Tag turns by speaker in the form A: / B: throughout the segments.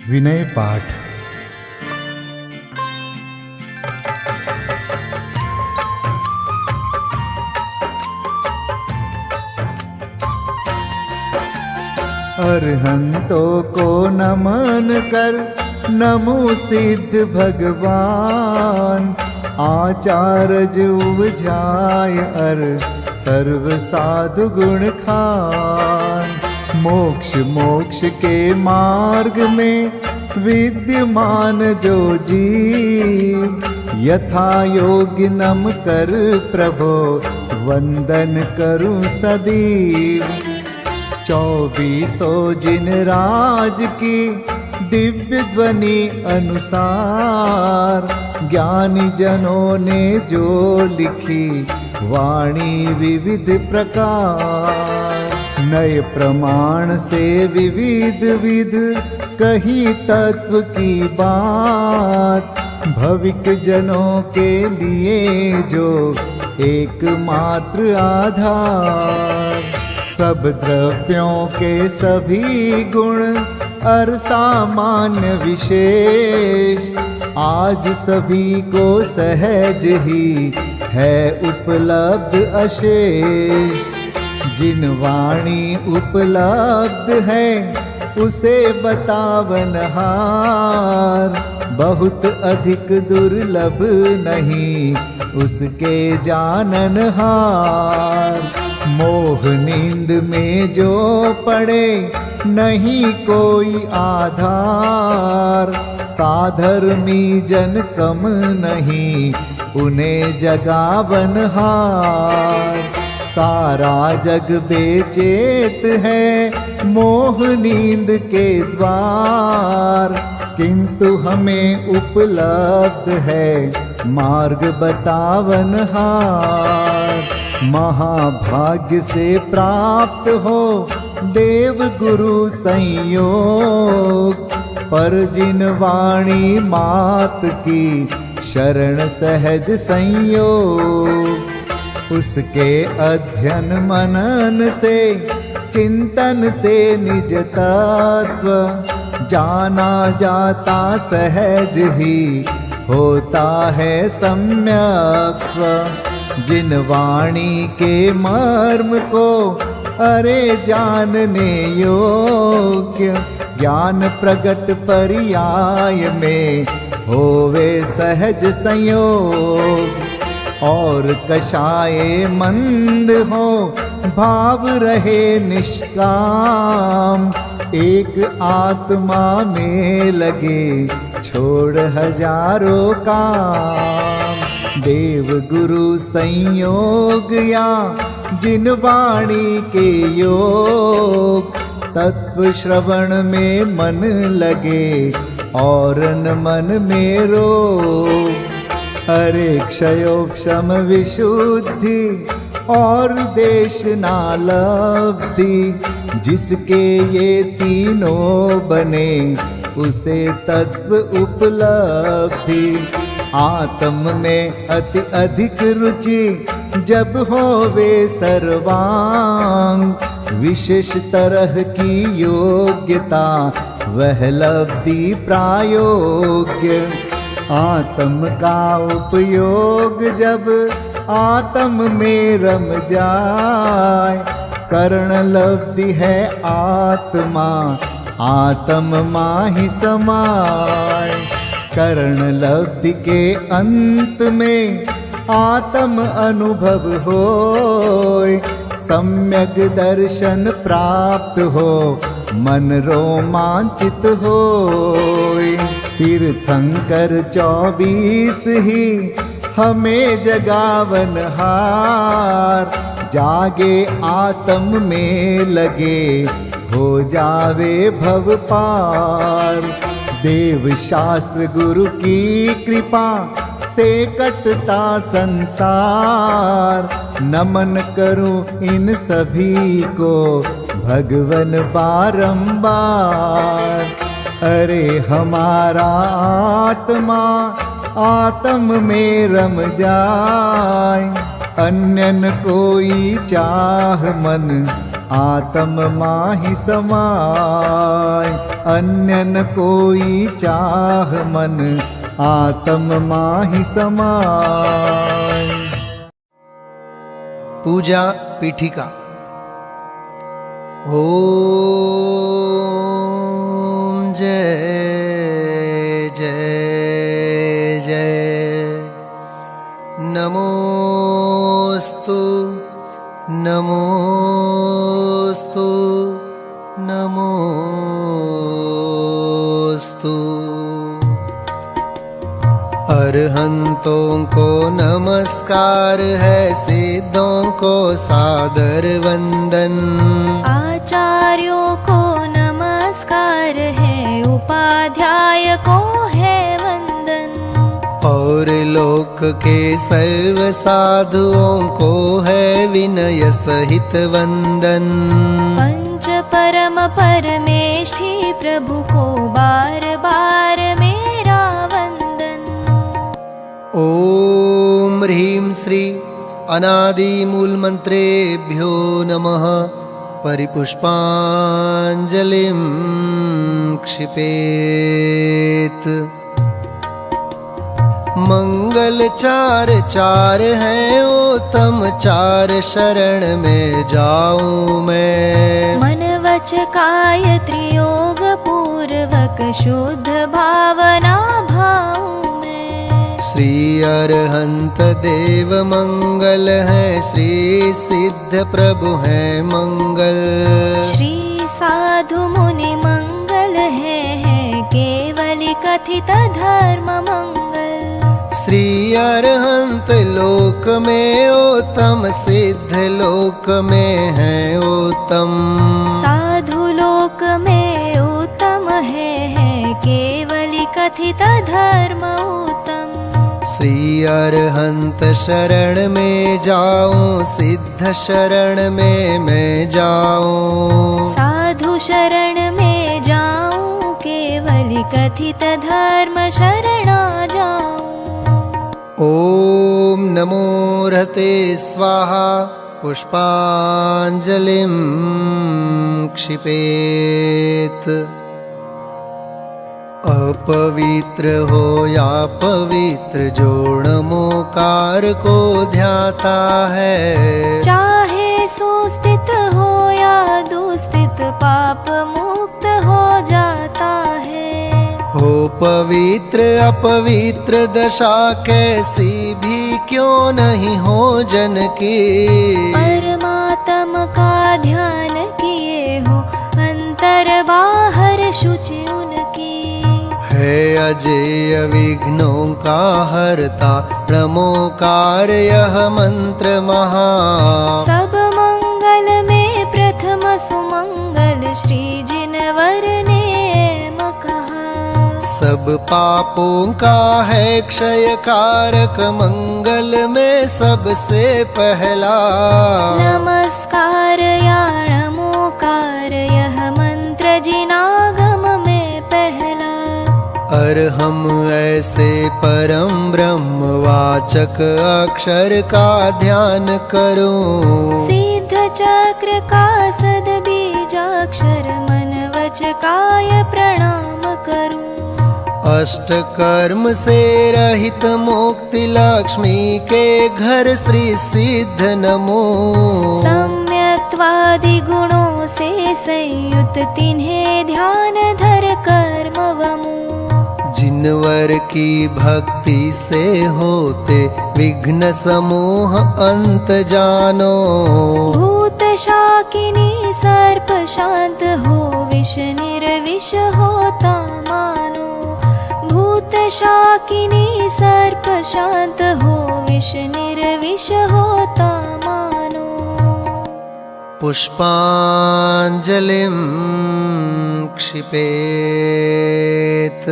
A: विनय पाठ। अरहंतों को नमन कर नमो सिद्ध भगवान। आचार्य उपजाय अर सर्व साधु गुण खान। मोक्ष मोक्ष के मार्ग में विद्यमान जो जीव, यथा योग्य नम कर प्रभो वंदन करूं सदैव। 24 जिन राज की दिव्य ध्वनि अनुसार, ज्ञानी जनों ने जो लिखी वाणी विविध प्रकार। नए प्रमाण से विविध विध कही तत्व की बात, भविक जनों के लिए जो एकमात्र आधार। सब द्रव्यों के सभी गुण और सामान्य विशेष, आज सभी को सहज ही है उपलब्ध अशेष। जिन वाणी उपलब्ध है उसे बतावन हार, बहुत अधिक दुर्लभ नहीं उसके जानन हार। मोह नींद में जो पड़े नहीं कोई आधार, साधर्मी जन कम नहीं उन्हें जगावन हार। सारा जग बेचैत है मोह नींद के द्वार, किंतु हमें उपलब्ध है मार्ग बतावन हार। महाभाग्य से प्राप्त हो देव गुरु संयोग, पर जिन वाणी मात की शरण सहज संयोग। उसके अध्ययन मनन से चिंतन से निज तत्व, जाना जाता सहज ही होता है सम्यक्त्व। जिन वाणी के मर्म को अरे जानने योग्य, ज्ञान प्रगट पर्याय में होवे सहज संयोग। और कषाय मंद हो भाव रहे निष्काम, एक आत्मा में लगे छोड़ हजारों काम। देव गुरु संयोग या जिन वाणी के योग, तत्व श्रवण में मन लगे और न मन में रोग। अरे क्षयोक्षम विशुद्धि और देशना लब्धि, जिसके ये तीनों बने उसे तत्व उपलब्धि। आत्म में अति अधिक रुचि जब होवे सर्वांग, विशेष तरह की योग्यता वह लब्धि प्रायोग्य। आत्म का उपयोग जब आत्म में रम जाए, कर्ण लब्धि है आत्मा आत्म माहि समाय। कर्ण लब्धि के अंत में आत्म अनुभव होय, सम्यक दर्शन प्राप्त हो मन रोमांचित होय। तीर्थंकर 24 ही हमें जगावन हार, जागे आत्म में लगे हो जावे भव पार। देव शास्त्र गुरु की कृपा से कटता संसार, नमन करूं इन सभी को भगवन बारंबार। अरे हमारा आत्मा आत्म में रम जाए, अन्य न कोई चाह मन आत्म माहि समाय। अन्य न कोई चाह मन, आत्म माहि समाय।
B: पूजा पीठिका। ओम जय जय जय। नमोस्तु नमोस्तु नमोस्तु। अरहंतों को नमस्कार है, सिद्धों को सादर वंदन।
C: आचार्यों को नमस्कार है, उपाध्याय को है वंदन।
B: और लोक के सर्व साधुओं को है विनय सहित वंदन।
C: पंच परम परमेष्ठी प्रभु को बार बार मेरा वंदन।
B: ओम ह्रीं श्री अनादि मूल मंत्रेभ्यो नमः। परिपुष्पांजलिं क्षिपेत। मंगल चार चार हैं उत्तम, चार शरण में जाऊं मैं।
C: मन वच काय त्रियोग पूर्वक शुद्ध भावना भाऊं मैं।
B: श्री अरहंत देव मंगल है, श्री सिद्ध प्रभु है मंगल।
C: श्री साधु मुनि मंगल है केवली कथित धर्म मंगल।
B: श्री अरहंत लोक में उत्तम, सिद्ध लोक में है उत्तम।
C: साधु लोक में उत्तम है केवली कथित धर्म उत्तम।
B: श्री अरहंत शरण में जाऊं, सिद्ध शरण में मैं जाऊं।
C: साधु शरण में जाऊं, केवली कथित धर्म शरणा जाऊं।
B: ओम नमो रहते स्वाहा। पुष्पांजलिं क्षिपेत। अपवित्र हो या पवित्र, जो नमोकार को ध्याता है।
C: चाहे सुस्थित हो या दुस्थित, पाप मुक्त हो जाता है।
B: हो पवित्र अपवित्र दशा कैसी भी क्यों नहीं हो जन की।
C: परमात्मा का ध्यान किए हो, अंतर बाहर शुचि उनकी।
B: है अजेय विघ्नों का हरता, नमोकार यह मंत्र महा।
C: सब मंगल में प्रथम सुमंगल, श्री जिनवर ने कहा।
B: सब पापों का है क्षय कारक, मंगल में सबसे पहला।
C: नमस्कार या नमोकार यह मंत्र जिनागम में पहला।
B: और हम ऐसे परम ब्रह्म वाचक अक्षर का ध्यान करूं।
C: सिद्ध चक्र का सद बीजाक्षर, मन वच काय प्रणाम करूं।
B: अष्ट कर्म से रहित मुक्ति लक्ष्मी के घर, श्री सिद्ध नमो।
C: सम्यक्त्वादि गुणों से संयुत, तिन्हें ध्यान धर कर्म वमु।
B: जिनवर की भक्ति से होते विघ्न समूह अंत जानो।
C: भूत शाकिनी सर्प शांत हो, विष निर्विष होता मानो। भूत शाकिनी सर्प शांत हो, विष निर्विष होता मानो।
B: पुष्पांजलिं क्षिपेत।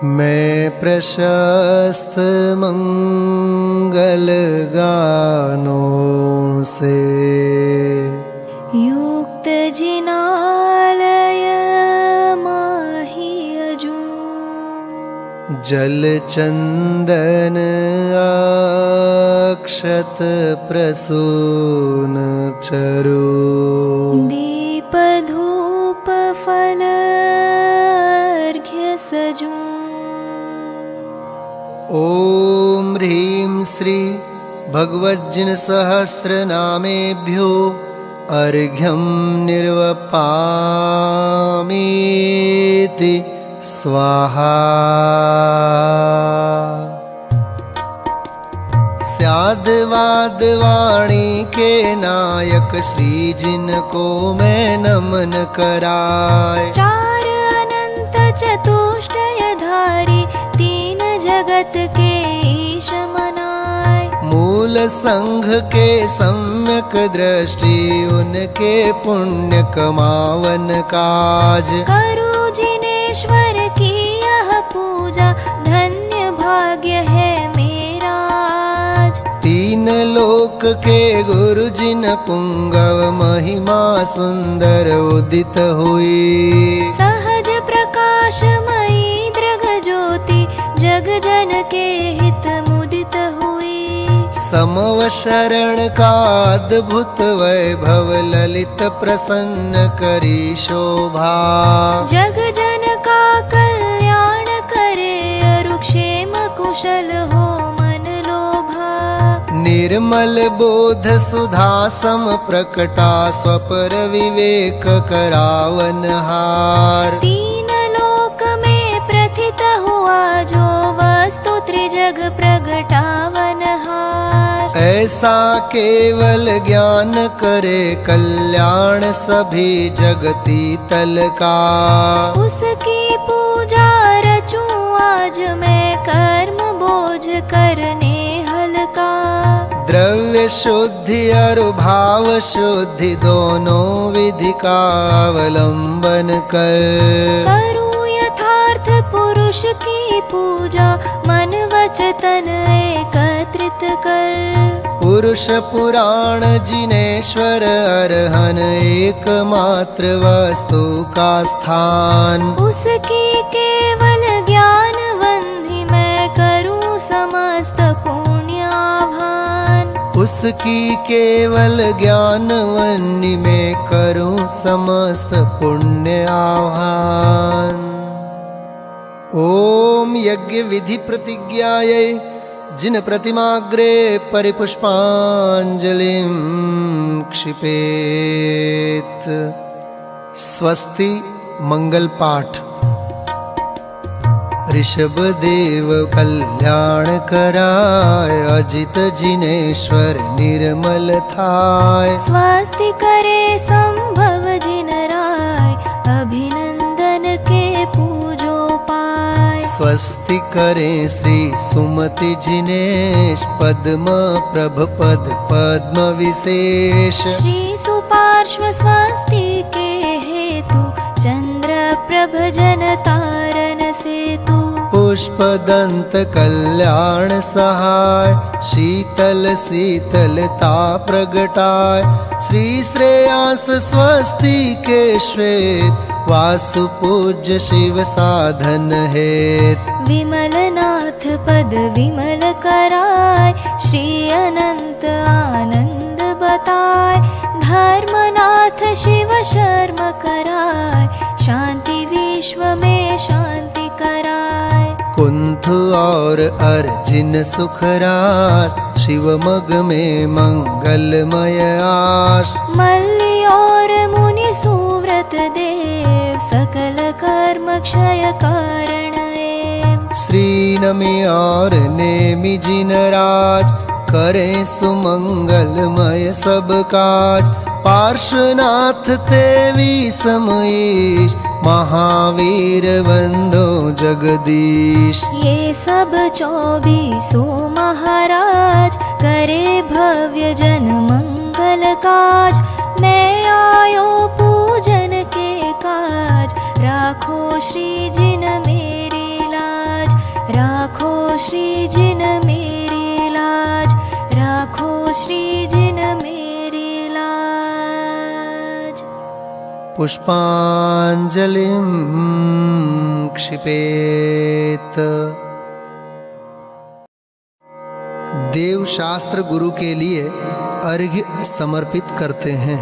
B: मैं प्रशस्त मंगल गानों से
C: युक्त जिनालय माहि अजूं।
B: जल चंदन अक्षत प्रसून चरु
C: दीप धूप फल अर्घ्य सजू
B: ओम ह्रीं श्री भगवज्जिन सहस्रनामेभ्यो अर्घ्यं निर्वपामीति स्वाहा। स्याद्वाद वाणी के नायक श्री जिनको मैं नमन कराय।
C: चार अनंत चतुष्टयधारी तीन जगत के ईश मनाय।
B: मूल संघ के सम्यक दृष्टि उनके पुण्य कमावन काज।
C: करु जिनेश्वर की यह पूजा धन्य भाग्य है मेरा आज।
B: तीन लोक के गुरु जिन पुंगव महिमा सुंदर उदित हुई।
C: सहज प्रकाशमयी दृग ज्योति जग जन के हित मुदित हुई।
B: समव शरण का अद्भुत वैभव ललित प्रसन्न करी शोभा।
C: जग जन का कल्याण करे अरुक्षेम कुशल हो मन लोभा।
B: निर्मल बोध सुधा सम प्रकटा स्वपर विवेक करावन हार।
C: तीन लोक में प्रथित हुआ जो वस्तु त्रिजग प्रगटावन हार।
B: ऐसा केवल ज्ञान करे कल्याण सभी जगती तल का।
C: उसकी पूजा रचूं आज मैं कर्म बोझ करने हल्का।
B: द्रव्य शुद्धि और भाव शुद्धि दोनों विधि का अवलंबन कर।
C: करूं यथार्थ पुरुष की पूजा मन वचन एकत्रित कर।
B: पुरुष पुराण जिनेश्वर अरहन एकमात्र वस्तु का स्थान।
C: उसकी केवल ज्ञान वंदि मैं करूं समस्त पुण्याभान।
B: उसकी केवल ज्ञान वन्नी में करूं समस्त पुण्य आह्वान। ओम यज्ञ विधि प्रतिज्ञायै जिन प्रतिमाग्रे परिपुष्पांजलिं क्षिपेत। स्वस्ति मंगल पाठ। ऋषभ देव कल्याण कराय अजित जिनेश्वर निर्मल थाय।
C: स्वस्ति करे संभव जिन राय अभिनंदन के पूजो पाय।
B: स्वस्ति करें श्री सुमति जिनेश पद्म प्रभ पद पद्म विशेष।
C: श्री सुपार्श्व स्वस्ति के हेतु चंद्र प्रभ जन तारन सेतु।
B: पुष्प दंत कल्याण सहाय शीतल शीतलता प्रगटाय। श्री श्रेयांस स्वस्ति के श्वेत वासु पूज्य शिव साधन हेत।
C: विमल नाथ पद विमल कराय श्री अनंत आनंद बताय। धर्मनाथ शिव शर्म कराय शांति विश्व में शांति कराय।
B: कुंथ और अर्जिन सुखरास शिव मग में मंगलमय आश।
C: मल्ली और मुनि सुव्रत देव सकल कर्म क्षय कारण एव।
B: श्री नमी और नेमि जिन राज करें सुमंगलमय सब काज। पार्श्वनाथ तेवी समईश महावीर वंदो जगदीश।
C: ये सब 24 महाराज करे भव्य जन मंगल काज। मैं आयो पूजन के काज राखो श्री जिन मेरी लाज। राखो श्री जिन मेरी लाज। राखो श्री जिन मेरी लाज।
B: पुष्पांजलिं क्षिपेत। देव शास्त्र गुरु के लिए अर्घ्य समर्पित करते हैं।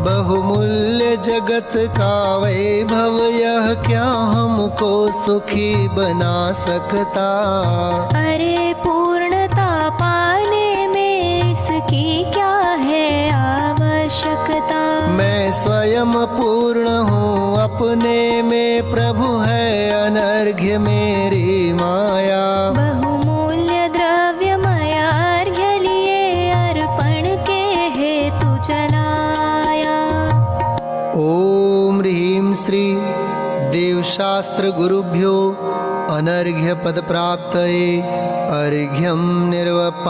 B: बहुमूल्य जगत का वैभव यह क्या हमको सुखी बना सकता।
C: अरे पूर्णता पाने में इसकी क्या है आवश्यकता। मैं
B: स्वयं पूर्ण हूँ अपने में, प्रभु है अनर्घ्य मेरी माया।
C: बहुमूल्य द्रव्य माया अर्घ्य लिए अर्पण के हेतु चलाया।
B: ओम ह्रीं श्री देवशास्त्र गुरुभ्यो अनर्घ्य पद प्राप्तये अर्घ्यं निर्वपामीति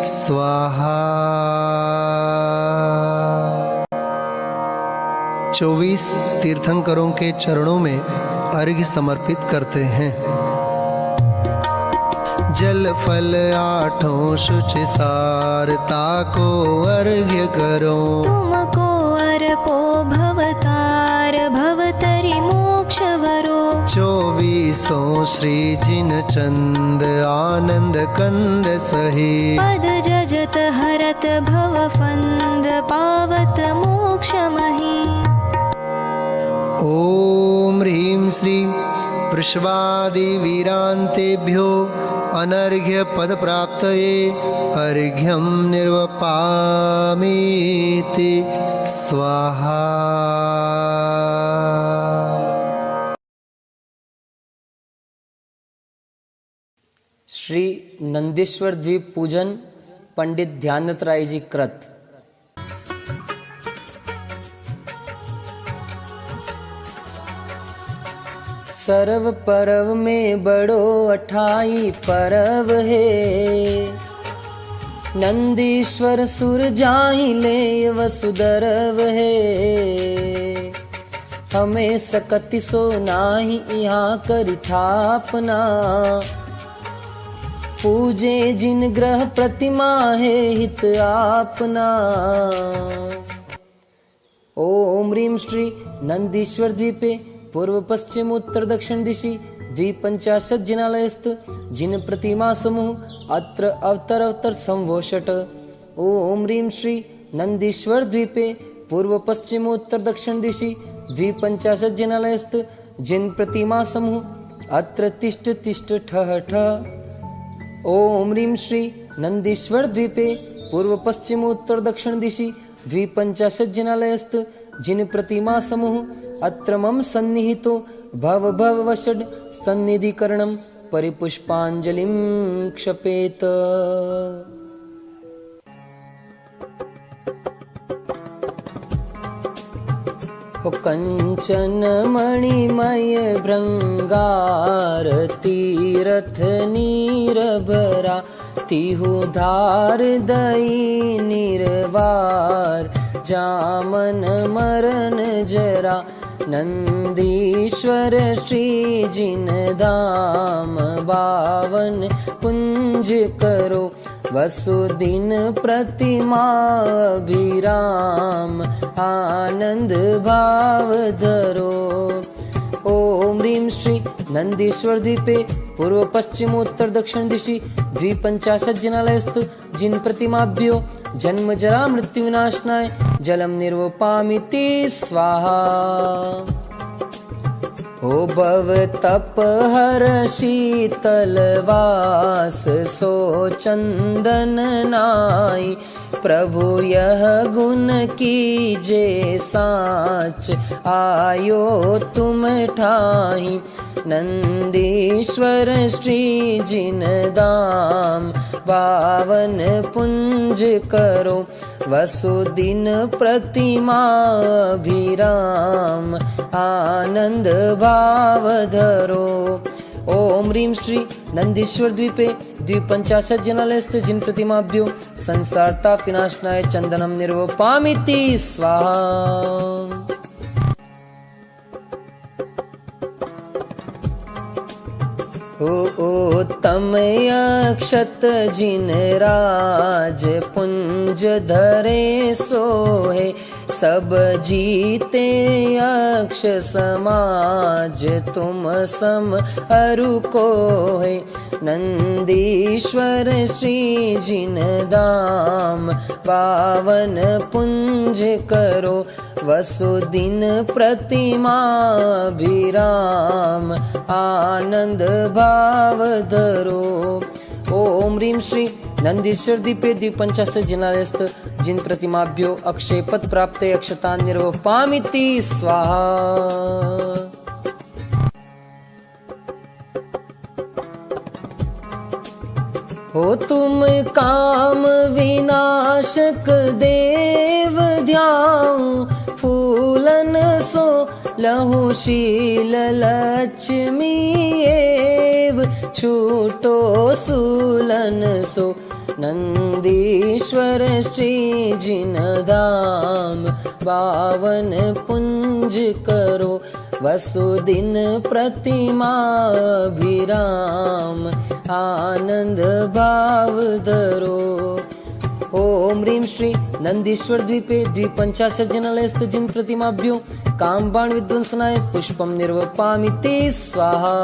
B: स्वाहा। 24 तीर्थंकरों के चरणों में अर्घ्य समर्पित करते हैं। जल फल आठों शुच सारता को अर्घ्य करो।
C: तुमको अर्पो भवतार भवतरि मोक्ष वरो।
B: 24 श्री जिन चंद आनंद कंद सही।
C: पद जजत हरत भव फंद पावत मोक्ष मही।
B: ओम ह्रीं श्री वृषभादि वीरांतेभ्यो अनर्घ्य पद प्राप्तये अर्घ्यं निर्वपामीति स्वाहा।
D: श्री नंदीश्वर द्वीप पूजन पंडित ध्यानत राय जी कृत। सर्व पर्व में बड़ो अठाई पर्व है। नंदीश्वर सुर जाहि ले वसुदर्व है। हमें सकति सो नाही यहाँ करि थापना। पूजे जिन ग्रह प्रतिमा है हित आपना। ओम ह्रीं श्री नंदीश्वर द्वीपे पूर्व पश्चिम उत्तर दक्षिण दिशि 250 जिनालयस्थ जिन प्रतिमा समूह अत्र अवतर संवोषट। ओम ह्रीं श्री नंदीश्वर द्वीपे पूर्व पश्चिम उत्तर दक्षिण दिशि 250 जिनालयस्थ जिन प्रतिमा समूह अत्र तिष्ठ तिष्ठ ठः ठः। ओम ह्रीं श्री नंदीश्वर द्वीपे पूर्व पश्चिम उत्तर दक्षिण दिशि 250 जिनालयस्थ जिन प्रतिमा समूह अत्र मम सन्निहितो भव भव वषड् सन्निधिकरणं परिपुष्पांजलिं क्षपेत। कंचन मणिमय भृंगार तीरथ नीरभरा। तिहु धार दई निर्वार जामन मरण जरा। नंदीश्वर श्री जिन धाम बावन कुंज करो। वसुदिन प्रतिमा अभिराम आनंद भाव धरो। ओम ह्रीं श्री नंदीश्वर द्वीपे पूर्व पश्चिम उत्तर दक्षिण दिशि 250 जिनालयस्थ जिन प्रतिमाभ्यो जन्म जरा मृत्यु विनाशनाय जलम निर्वपामीति स्वाहा। ओ भव तप हर शीतल वास सो चंदन नाई। प्रभु यह गुण कीजे साच आयो तुम ठाई। नंदीश्वर श्री जिन दाम बावन पुंज करो। वसुदिन प्रतिमा अभिराम आनंद भाव धरो। ओम ह्रीं श्री नंदीश्वर द्वीपे 250 जिनालयस्थ जिन प्रतिमाभ्यो संसार ताप विनाशनाय चंदनम निर्वपामीति स्वाहा। ओ तम अक्षत जिन राज पुंज धरे सोहे। सब जीते अक्ष समाज तुम सम अरु को है। नंदीश्वर श्री जिन धाम पावन पुंज करो, वसुदिन प्रतिमा विराम आनंद भाव धरो। ओम ह्रीं श्री नंदीश्वर दीपे द्विपंचाशत् जिनालयस्थ जिन प्रतिमाभ्यो अक्षय पद प्राप्त अक्षतान् निर्वपामिति स्वाहा। हो तुम काम विनाशक देव ध्याऊं, फूलन सो लहु शील लक्ष्मी एव, छूटो सूलन सो नंदीश्वर श्री जिन धाम पावन पुंज करो, वसुदिन प्रतिमा विराम आनंद भाव धरो। ओम ह्रीं श्री नंदीश्वर द्वीपे द्विपंचाशत् जिनालयस्थ जिन प्रतिमाभ्यो कामबाण विध्वंसनाय पुष्पम निर्वपामिति स्वाहा।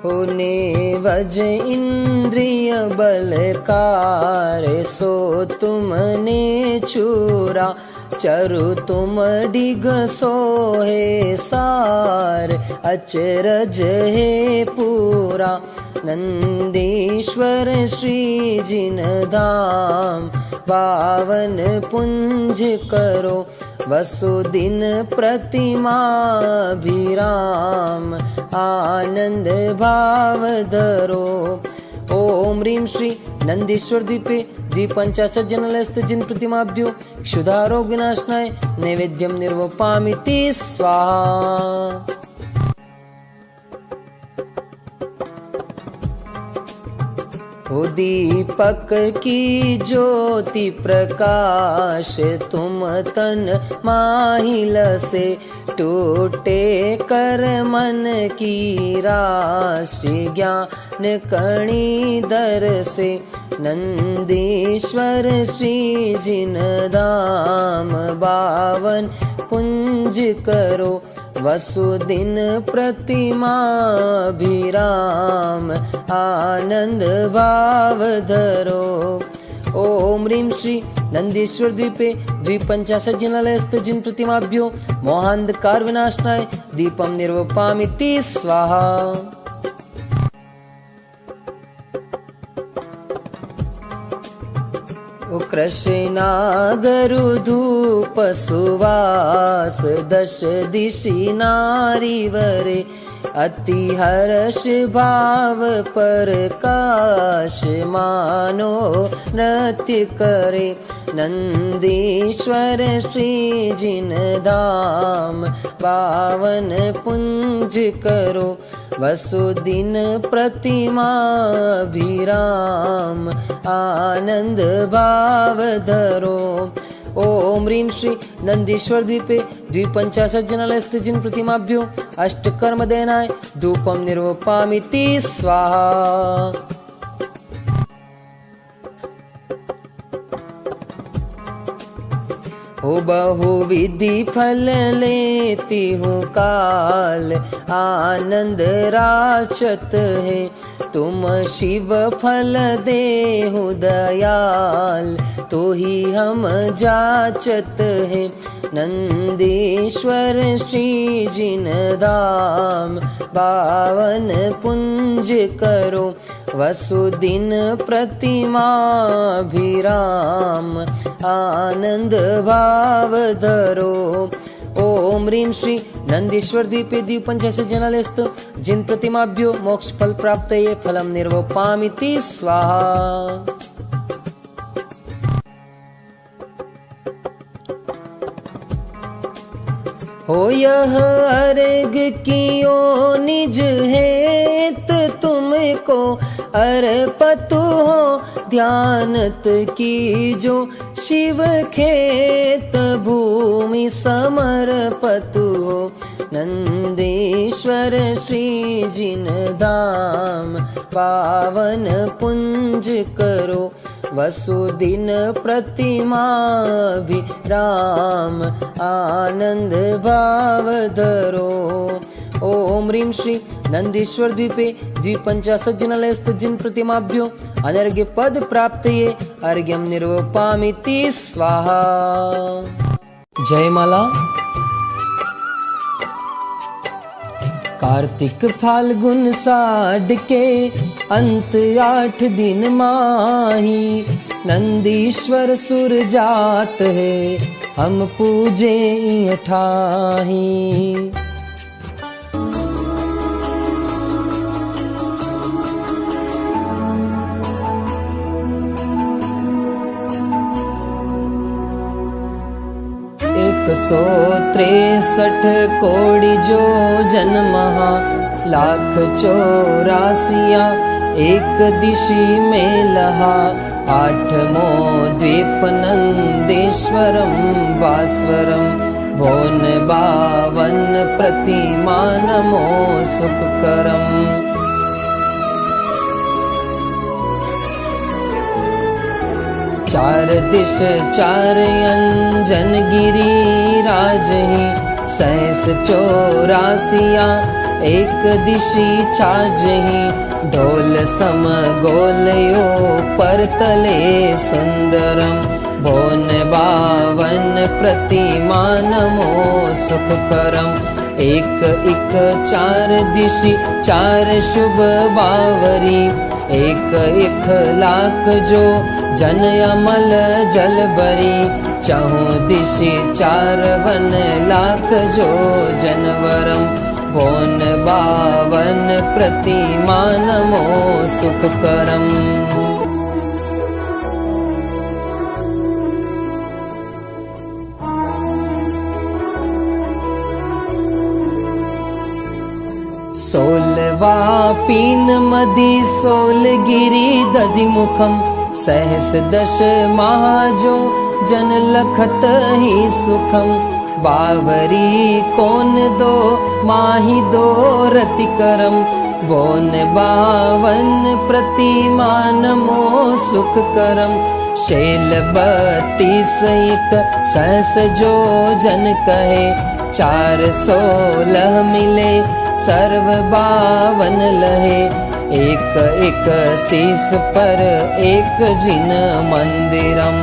D: होने वज इंद्रिय बलकार सो तुमने चूरा, चरु तुम डिग सोहे सार अचरज है पूरा। नंदीश्वर श्री जिन धाम पावन पुंज करो, वसुदिन प्रतिमा विराम आनंद भाव धरो। ओम ह्रीं श्री नंदीश्वर द्वीपे द्विपंचाशत् जिनालयस्थ जिन प्रतिमाभ्यो क्षुधारोग विनाशनाय नैवेद्यम निर्वपामिति स्वाहा। हो दीपक की ज्योति प्रकाश तुम तन माहिल से, टूटे कर मन की राशि ज्ञान कणी दर से। नंदीश्वर श्री जिन धाम बावन पुंज करो, वसुदिन प्रतिमा विराम आनंद भाव धरो। ओम ह्रीं श्री नंदीश्वर द्वीपे द्विपंचाशत् जिनालयस्थ जिन प्रतिमाभ्यो मोहांधकार विनाशनाय दीपम निर्वपामिति स्वाहा। कृष्णागरु धूप सुवास दश दिशि नारीवरे, अति हर्ष भाव प्रकाश मानो नृत्य करे। नंदीश्वर श्री जिन धाम पावन पुंज करो, वसुदिन प्रतिमा विराम आनंद भाव धरो। ओम ह्रीं श्री नंदीश्वर द्वीपे द्विपंचाशत् जिनालयस्थ जिन प्रतिमाभ्यो अष्टकर्म देनाय धूपम निर्वपामिति स्वाहा। हो बहुविधि फल लेती हूँ काल, आनंद राचत है तुम शिव फल देहु दयाल, तो ही हम जाचत है। नंदीश्वर श्री जिन धाम पावन पुंज करो, वसुदिन प्रतिमा विराम आनंद भाव धरो। ओम ह्रीं श्री नंदीश्वर द्वीपे द्विपंचाशत् जिनालयस्थ जिन प्रतिमाभ्यो मोक्ष फल प्राप्तये फलम निर्वपामिति स्वाहा। हो यह अर्घ कियो निज हेत तुमको, अर्पतु हो ध्यानत कीजो शिव खेत भूमि समर्पतु हो नंदीश्वर श्री जिन धाम पावन पुंज करो वसुदिन प्रतिमा भी राम आनंद भाव धरो। ओम ह्रीं श्री नंदीश्वर द्वीपे द्विपंचाशत् जनालयस्थ जिन प्रतिमाभ्यो अनर्घ्य पद प्राप्तये अर्घ्यं निर्वपामिति स्वाहा। जयमाला। कार्तिक फाल्गुन साढ़ के अंत 8 दिन माही नंदीश्वर सुर जात है हम पूजे ठाही। एक 163 कोटि जो जन्महा लाख 84 एक दिशि में लहा 8मो द्वीप नंदेश्वरम भास्वरम भोन 52 प्रतिमा नमो सुखकरम। चार दिश 4 अंजन गिरी राजही 84 एक दिशि छाजही ढोल सम गोलयो पर तले सुंदरम भोन 52 प्रतिमा नमो सुखकरम। एक 4 दिशि 4 शुभ बावरी एक लाख जो जन अमल जल बरी 4 दिशि 4 लाख जो जनवरम भोन 52 प्रतिमा नमो सुखकरम। सोलवा पीन मदि सोलगिरी दधिमुखम सहस 10 महाजो जन लखत ही सुखम बावरी कोन दो माही दो रतिकरम बोन 52 प्रतिमा नमो सुखकरम। शैल 32 एक सहस जो जन कहे 416 मिले सर्व 52 लहे एक शीस पर एक जिन मंदिरम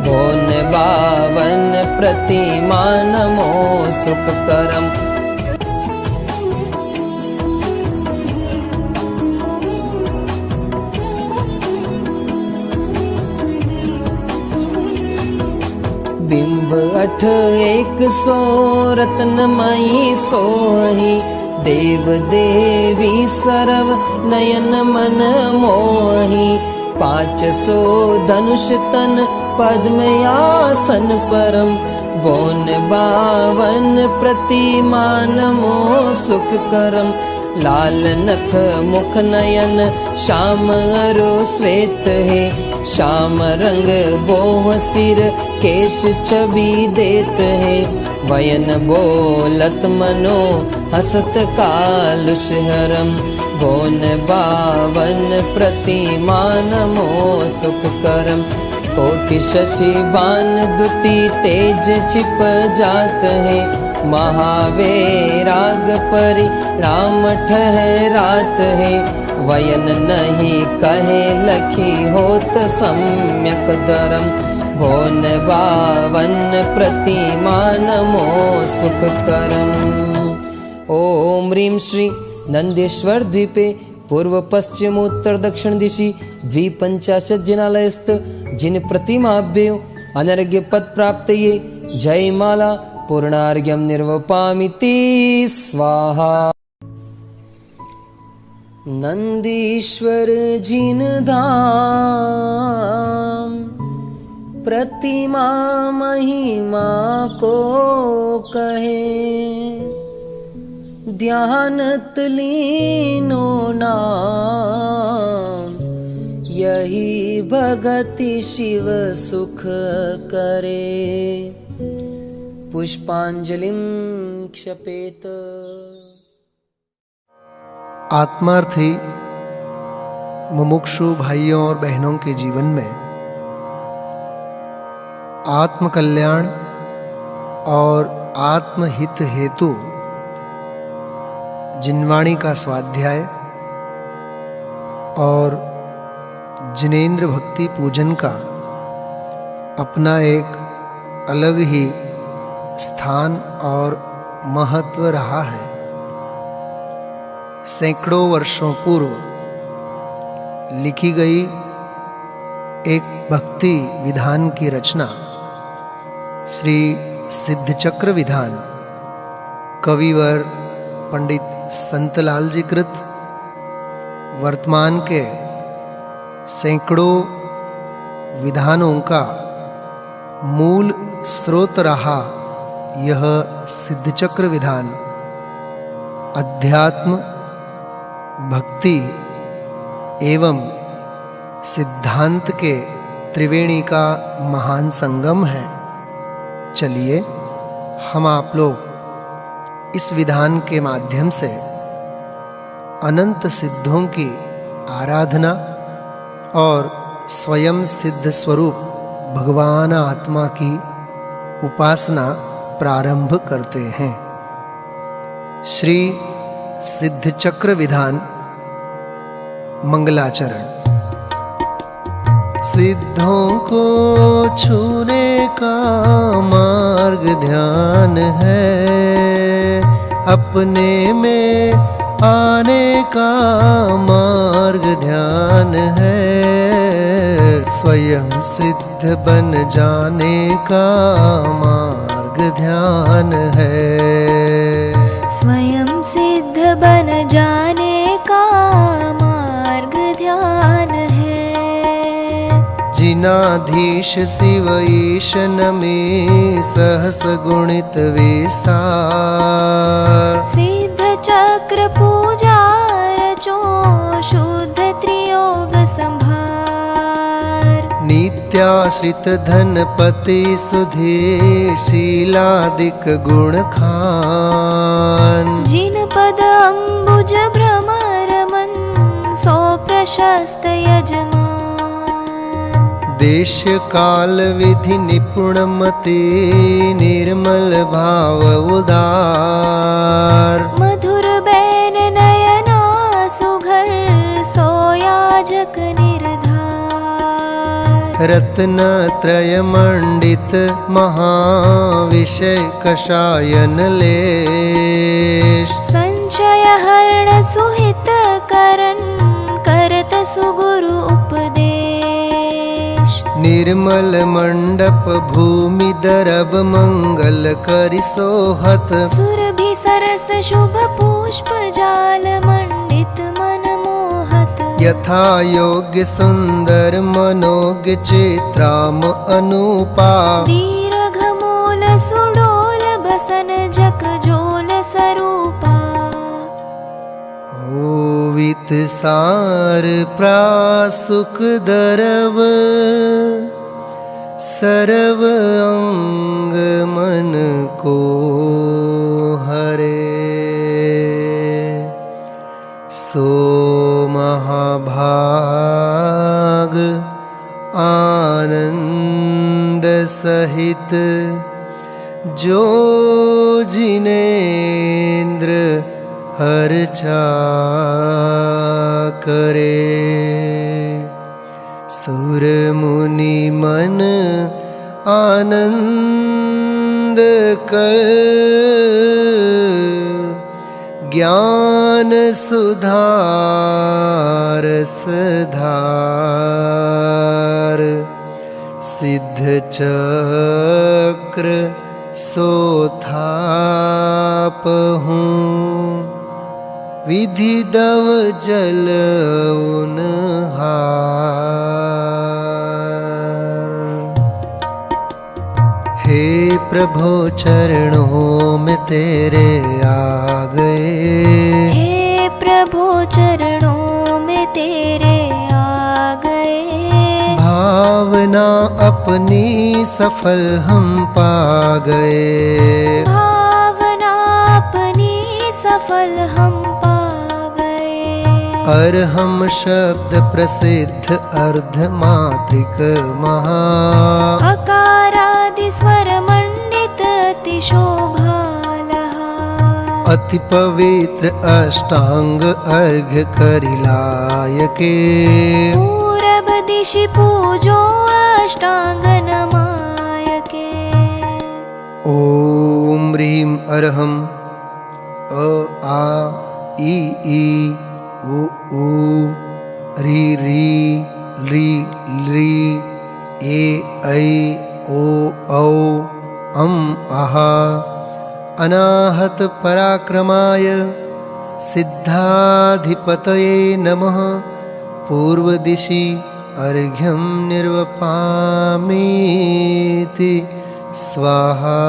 D: भोन 52 प्रतिमा नमो सुखकरम। बिंब 8 100 रत्नमयी सोही देव देवी सर्व नयन मन मोही 500 धनुष तन पद्मयासन परम बोन 52 प्रतिमा नमो सुखकरम। लाल नख मुख नयन श्याम अरो श्वेत है श्याम रंग बोह सिर केश छवि देत है वयन बोलत मनो हसत कालुष हरम बोन 52 प्रतिमा नमो सुखकरम। कोटि शशि बान दुति तेज छिप जात है महावैराग परि राम ठहरात है वयन नहीं कहे लखी होत सम्यक धरम भोन 52 प्रतिमा नमो सुखकरम। ओम ह्रीं श्री नंदेश्वर द्वीपे पूर्व पश्चिम उत्तर दक्षिण दिशि 250 जिनालयस्थ जिन प्रतिमाभ्यो अनर्घ्य पद प्राप्त ये जयमाला पूर्णार्घ्यं निर्वपामिति स्वाहा। नंदीश्वर जिन धाम प्रतिमा महिमा को कहे ध्यानत लीनो नाम यही भगति शिव सुख करे। पुष्पांजलिं क्षपेत।
B: आत्मार्थी मुमुक्षु भाइयों और बहनों के जीवन में आत्म कल्याण और आत्महित हेतु जिनवाणी का स्वाध्याय और जिनेंद्र भक्ति पूजन का अपना एक अलग ही स्थान और महत्व रहा है। सैकड़ों वर्षों पूर्व लिखी गई एक भक्ति विधान की रचना श्री सिद्धचक्र विधान कविवर पंडित संतलाल जी कृत वर्तमान के सैकड़ों विधानों का मूल स्रोत रहा यह सिद्धचक्र विधान अध्यात्म, भक्ति एवं सिद्धांत के त्रिवेणी का महान संगम है। चलिए हम आप लोग इस विधान के माध्यम से अनंत सिद्धों की आराधना और स्वयं सिद्ध स्वरूप भगवान आत्मा की उपासना प्रारंभ करते हैं। श्री सिद्धचक्र विधान मंगलाचरण। सिद्धों को छूने का मार्ग ध्यान है, अपने में आने का मार्ग ध्यान है, स्वयं सिद्ध बन जाने का मार्ग ध्यान है,
C: स्वयं सिद्ध बन जाने का मार्ग ध्यान है।
B: जिनाधीश शिव ईशन में सहस गुणित विस्तार,
C: सिद्ध चक्र पूजा रचो शुद्ध त्रियोग संभार,
B: नित्याश्रित धनपति सुधीर शीलादिक गुण खान,
C: जिन पद अम्बुज भ्रमर मन सो प्रशस्त यजमान,
B: देश काल विधि निपुण मति निर्मल भाव उदार,
C: मधुर बैन नयना सुघर सोयाजक निर्धार,
B: रत्न त्रय मंडित महाविषय कषायन लेश,
C: संचय हरण सुहित करन करत सुगुरु उपदेश,
B: निर्मल मंडप भूमि दरब मंगल करि सोहत,
C: सुरभि सरस शुभ पुष्प जाल मंडित मन मोहत,
B: यथा योग्य सुंदर मनोज्ञ चित्राम अनुपा,
C: दीर्घ मूल सुडोल बसन जक जोल स्वरूपा,
B: ओवित सार प्रासुक दरव सर्व अंग मन को हरे, सो महाभाग आनंद सहित जो जिनेंद्र अर्चा करे, सुर मुनि मन आनंद कर, ज्ञान सुधार सधार, सिद्ध चक्र सोथाप हूँ, विधि दव जल उनहार। हे प्रभु चरणों में तेरे आ गए,
C: हे प्रभु चरणों में तेरे आ गए,
B: अपनी सफल हम पा गए।
C: भावना अपनी सफल हम पा गए।
B: अर्हम शब्द प्रसिद्ध अर्धमात्रिक महा।
C: अकारादि स्वर मंडित अति शोभालहा।
B: अति पवित्र अष्टांग अर्घ्य करिलायके।
C: पूरब दिशि पूजो अष्टांग नमायके।
B: ओम ह्रीं अर्हं अ आ इ ई उ ऊ री री ली ली ए ऐ ओ औ अम आहा। अनाहत पराक्रमाय सिद्धाधिपतये नमः। पूर्व दिशि अर्घ्यं निर्वपामीति स्वाहा।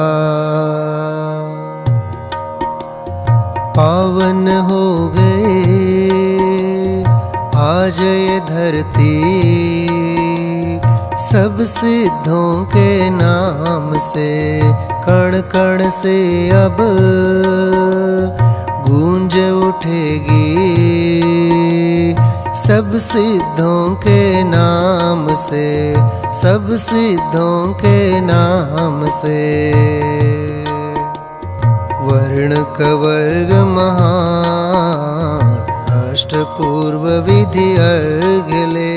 B: पावन हो गए आज ये धरती सब सिद्धों के नाम से। कण कण से अब गूंज उठेगी सब सिद्धों के नाम से। सब सिद्धों के नाम से। वर्ण कवर्ग महान अष्टपूर्व विधि अर्घ्य ले।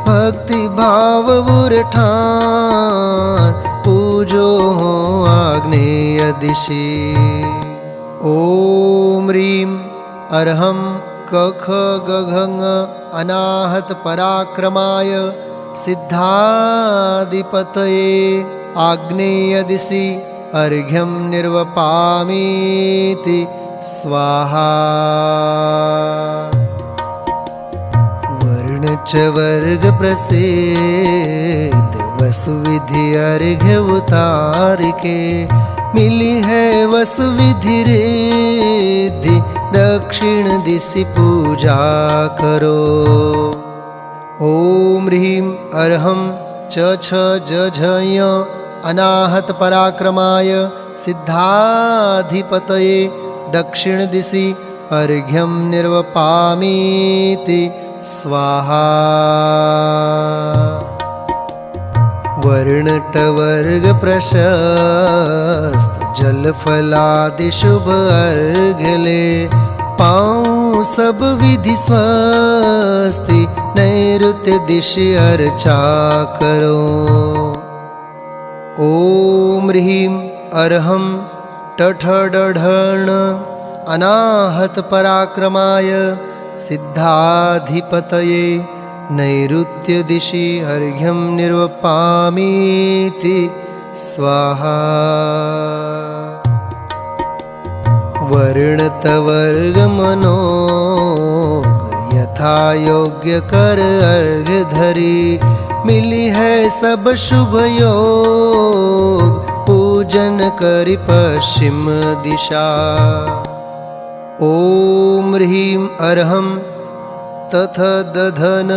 B: भक्ति भाव उरठान पूजो हो आग्नेय दिशि। ओम ह्रीं अर्हं कख गघङ अनाहत पराक्रमाय सिद्धाधिपतये आग्नेय दिशि अर्घ्यं निर्वपामीति स्वाहा। वर्ण च वर्ग प्रसिद्ध वसुविधि अर्घ्य उतार के। मिली है वसुविधि रिद्धि दक्षिण दिशि पूजा करो। ओम ह्रीं अर्हं च छ ज झ ञ अनाहत पराक्रमाय सिद्धाधिपतये दक्षिण दिशि अर्घ्यं निर्वपामीति स्वाहा। वर्णटवर्ग प्रशस्त जलफलादि शुभ अर्घ्य ले। पाऊँ सब विधि स्वस्ति नैऋत्य दिशि अर्चा करो। ओम ह्रीं अर्हं टठ डढण अनाहत पराक्रमाय सिद्धाधिपतये नैऋत्य दिशि अर्घ्यं निर्वपामीति स्वाहा। वर्णतवर्ग मनोग यथा योग्य कर अर्घ्य धरी। मिली है सब शुभ योग पूजन करि पश्चिम दिशा। ओम ह्रीं अर्हं तथ दधन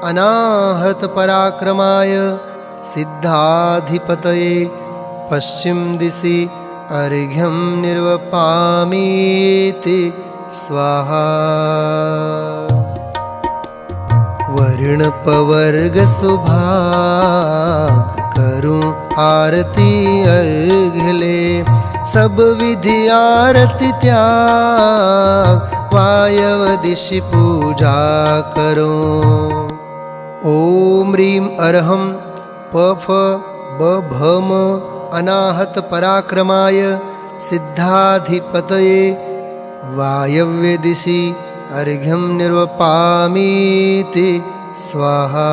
B: अनाहत पराक्रमाय सिद्धाधिपतये पश्चिम दिशि अर्घ्यं निर्वपामीति स्वाहा। वर्णपवर्ग सुभाग करूं आरती अर्घ्य ले। सब विधि आरती त्याग वायव दिशि पूजा करो। ओम ह्रीं अर्हं पफ बभम अनाहत पराक्रमाय सिद्धाधिपतये वायव्य दिशि अर्घ्यं निर्वपामीति स्वाहा।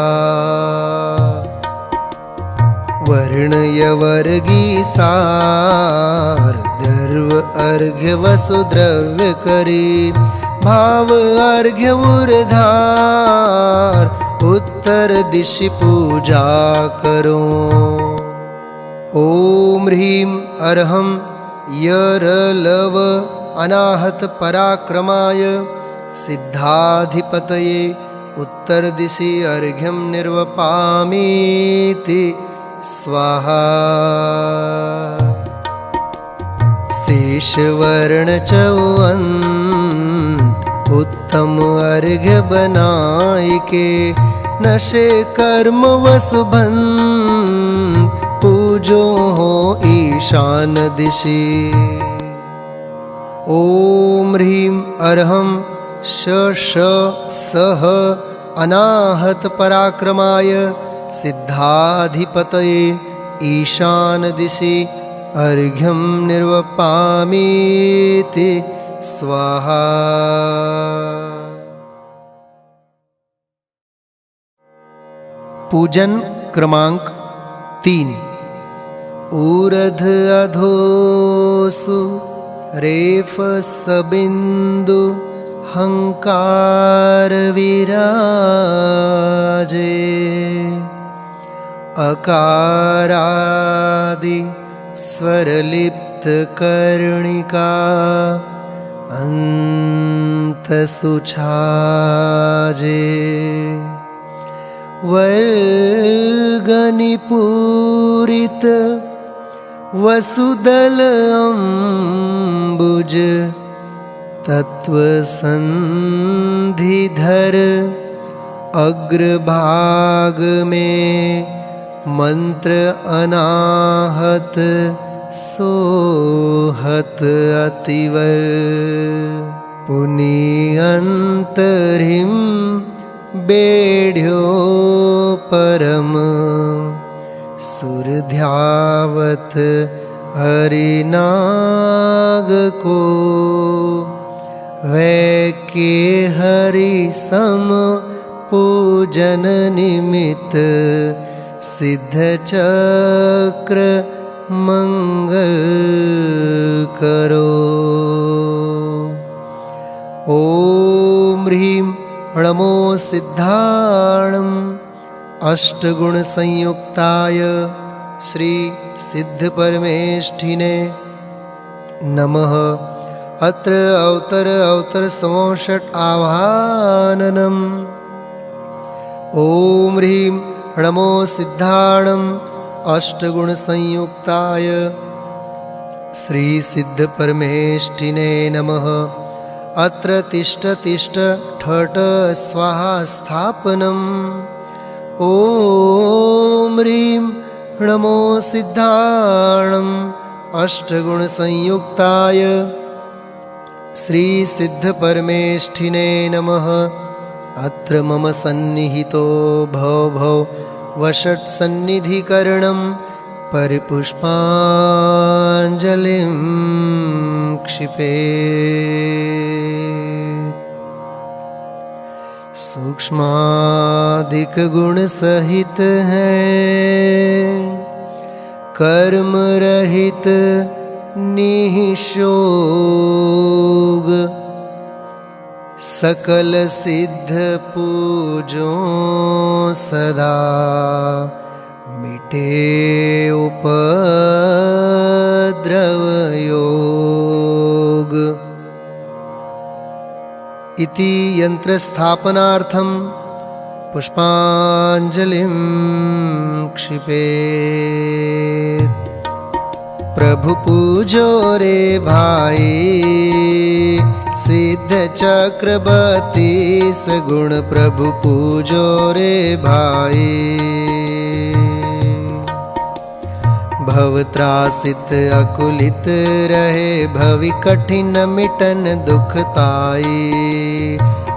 B: वर्णयवर्गी सार दर्व अर्घ्य वसुद्रव्य करी। भाव अर्घ्य उर्धार उत्तर दिशि पूजा करो। ओम ह्रीं अर्हं यरलव अनाहत पराक्रमाय सिद्धाधिपतये उत्तरदिशि अर्घ्यं निर्वपामीति स्वाहा। शेषवर्ण चौअंत उत्तम अर्घ्य बनाई के, नशे कर्म वसुबन पूजो हो ईशान दिशि। ओम ह्रीं अर्हं श सह अनाहत पराक्रमाय सिद्धाधिपतये ईशान दिशि अर्घ्यं निर्वपामीति स्वाहा। पूजन क्रमांक 3। ऊर्ध अधोसु रेफ सबिंदु हंकार विराजे, अकारादि स्वरलिप्त कर्णिका अंत सुछाजे। वर्गनिपूरित वसुदल अम्बुज तत्वसंधिधर, अग्रभाग में मंत्र अनाहत सोहत अतिवर। पुनीअंतरिम बेढ़्यो परम सुरध्यावत हरिनाग को, वैके हरि सम पूजन निमित्त सिद्ध चक्र मंगल करो। ओम ह्रीं णमो सिद्धाणं अष्टगुण संयुक्ताय श्री सिद्ध परमेष्ठिने नमः। अत्र अवतर समोषट आवाहननम्। ओम ह्रीं णमो सिद्धाणं अष्टगुण संयुक्ताय श्री सिद्ध परमेष्ठिने नमः। अत्र तिष्ठ तिष्ठ ठठ स्वाहा स्थापनम्। ओम ह्रीं णमो सिद्धाणं अष्टगुण संयुक्ताय श्री सिद्ध परमेष्ठिने नमः। अत्र मम सन्निहितो भव भव वषट सन्निधिकरणं परिपुष्पाञ्जलिं क्षिपेत्। सूक्ष्मादिक गुण सहित है, कर्म रहित निःशोग, सकल सिद्ध पूजो सदा, मिटे उपद्रव योग। इति यंत्र स्थापनार्थं पुष्पांजलिं क्षिपेत्। प्रभु पूजो रे भाई सिद्ध चक्रवर्ती सगुण, प्रभु पूजो रे भाई। भवत्रासित अकुलित रहे, भवि कठिन मिटन दुखताई।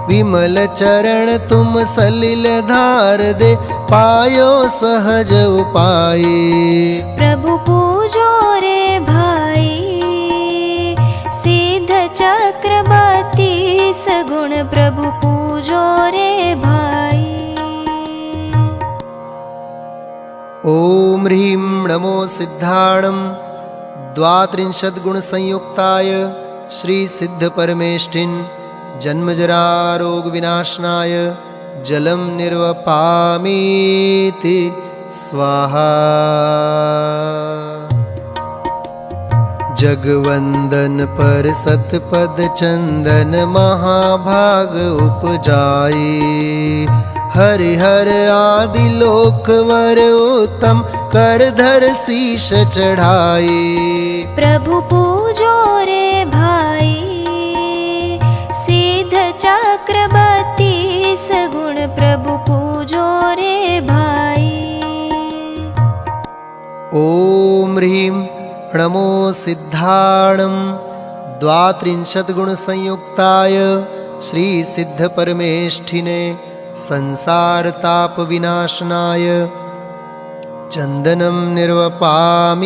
B: विमल चरण तुम सलिल धार दे, पायो सहज उपाय।
C: प्रभु पूजो रे भाई सिद्ध चक्रवर्ती सगुण, प्रभु पूजो रे भाई।
B: ओम ह्रीं नमो सिद्धाणं द्वात्रिंशत् गुण संयुक्ताय श्री सिद्ध परमेष्ठिन जन्मजरा रोग विनाशनाय जलम निर्वपामीति स्वाहा। जगवंदन पर सतपद चंदन महाभाग उपजाई। हरिहर आदि लोकवर उत्तम करधर शीश चढ़ाई।
C: प्रभु पूजो रे भाई सिद्ध चक्रवर्ती सगुण प्रभु पूजो रे भाई।
B: ओम ह्रीं नमो सिद्धाणं द्वात्रिंशत् गुण संयुक्ताय श्री सिद्ध परमेष्ठिने संसार ताप विनाशनाय चंदनं निर्वपामीति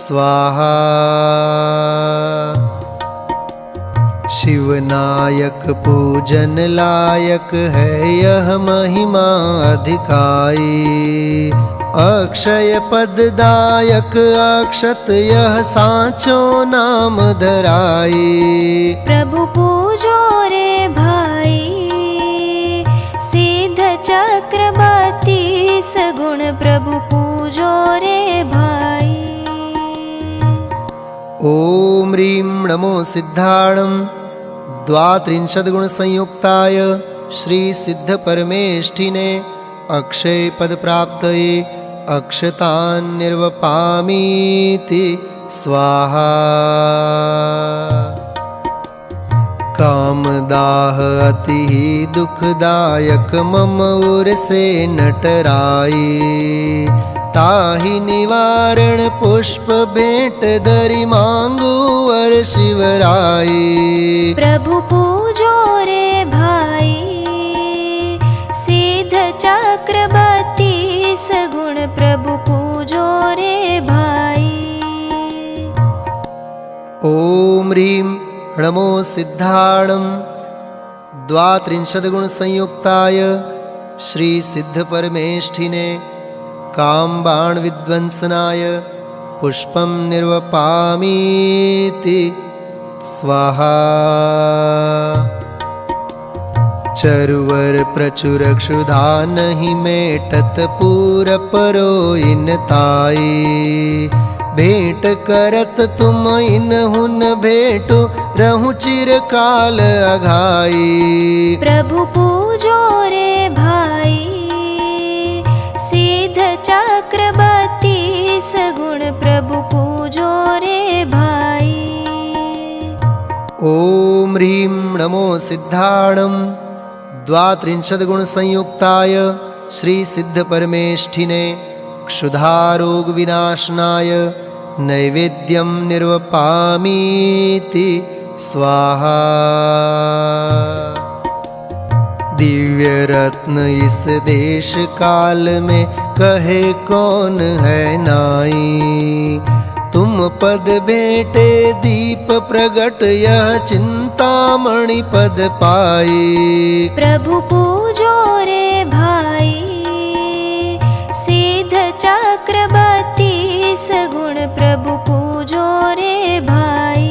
B: स्वाहा। शिवनायक पूजन लायक है यह महिमा अधिकाई। अक्षय पददायक अक्षत यह सांचो नाम धराई।
C: प्रभु पूजो रे भाई सिद्ध चक्रवर्ती सगुण प्रभु पूजो रे भाई।
B: ओम ह्रीं नमो सिद्धाणं द्वात्रिंशत् गुण संयुक्ताय श्री सिद्ध परमेष्ठिने अक्षय पद प्राप्तये अक्षतान् निर्वपामीति स्वाहा। कामदाह अति दुखदायक मम उर से नटराई। ताहि निवारण पुष्प भेंट धरि मांगू वर शिवराई।
C: प्रभु पूजो रे भाई सिद्ध चक्रवर्ती सगुण प्रभु पूजो रे भाई।
B: ओम ह्रीं नमो सिद्धाणं द्वात्रिंशत् गुण संयुक्ताय श्री सिद्ध परमेष्ठिने काम बाण विध्वंसनाय पुष्पं निर्वपामीति स्वाहा। चरुवर प्रचुर क्षुधा नहीं मेटत पूर परो इन ताई। भेंट करत तुम इन हुन भेंटो रहु चिरकाल अघाई।
C: प्रभु पूजो रे भाई सिद्ध चक्रवर्ती सगुण प्रभु पूजो रे भाई।
B: ओम ह्रीं नमो सिद्धाणं द्वात्रिंशत् गुण संयुक्ताय श्री सिद्ध परमेष्ठिने क्षुधारोग विनाशनाय नैवेद्यं निर्वपामीति स्वाहा। दिव्य रत्न इस देश काल में कहे कौन है नाई। तुम पद भेंटे दीप प्रगट यह चिंतामणि पद पाई।
C: प्रभु पूजो रे भाई सिद्ध चक्रवर्ती सगुण प्रभु पूजो रे भाई।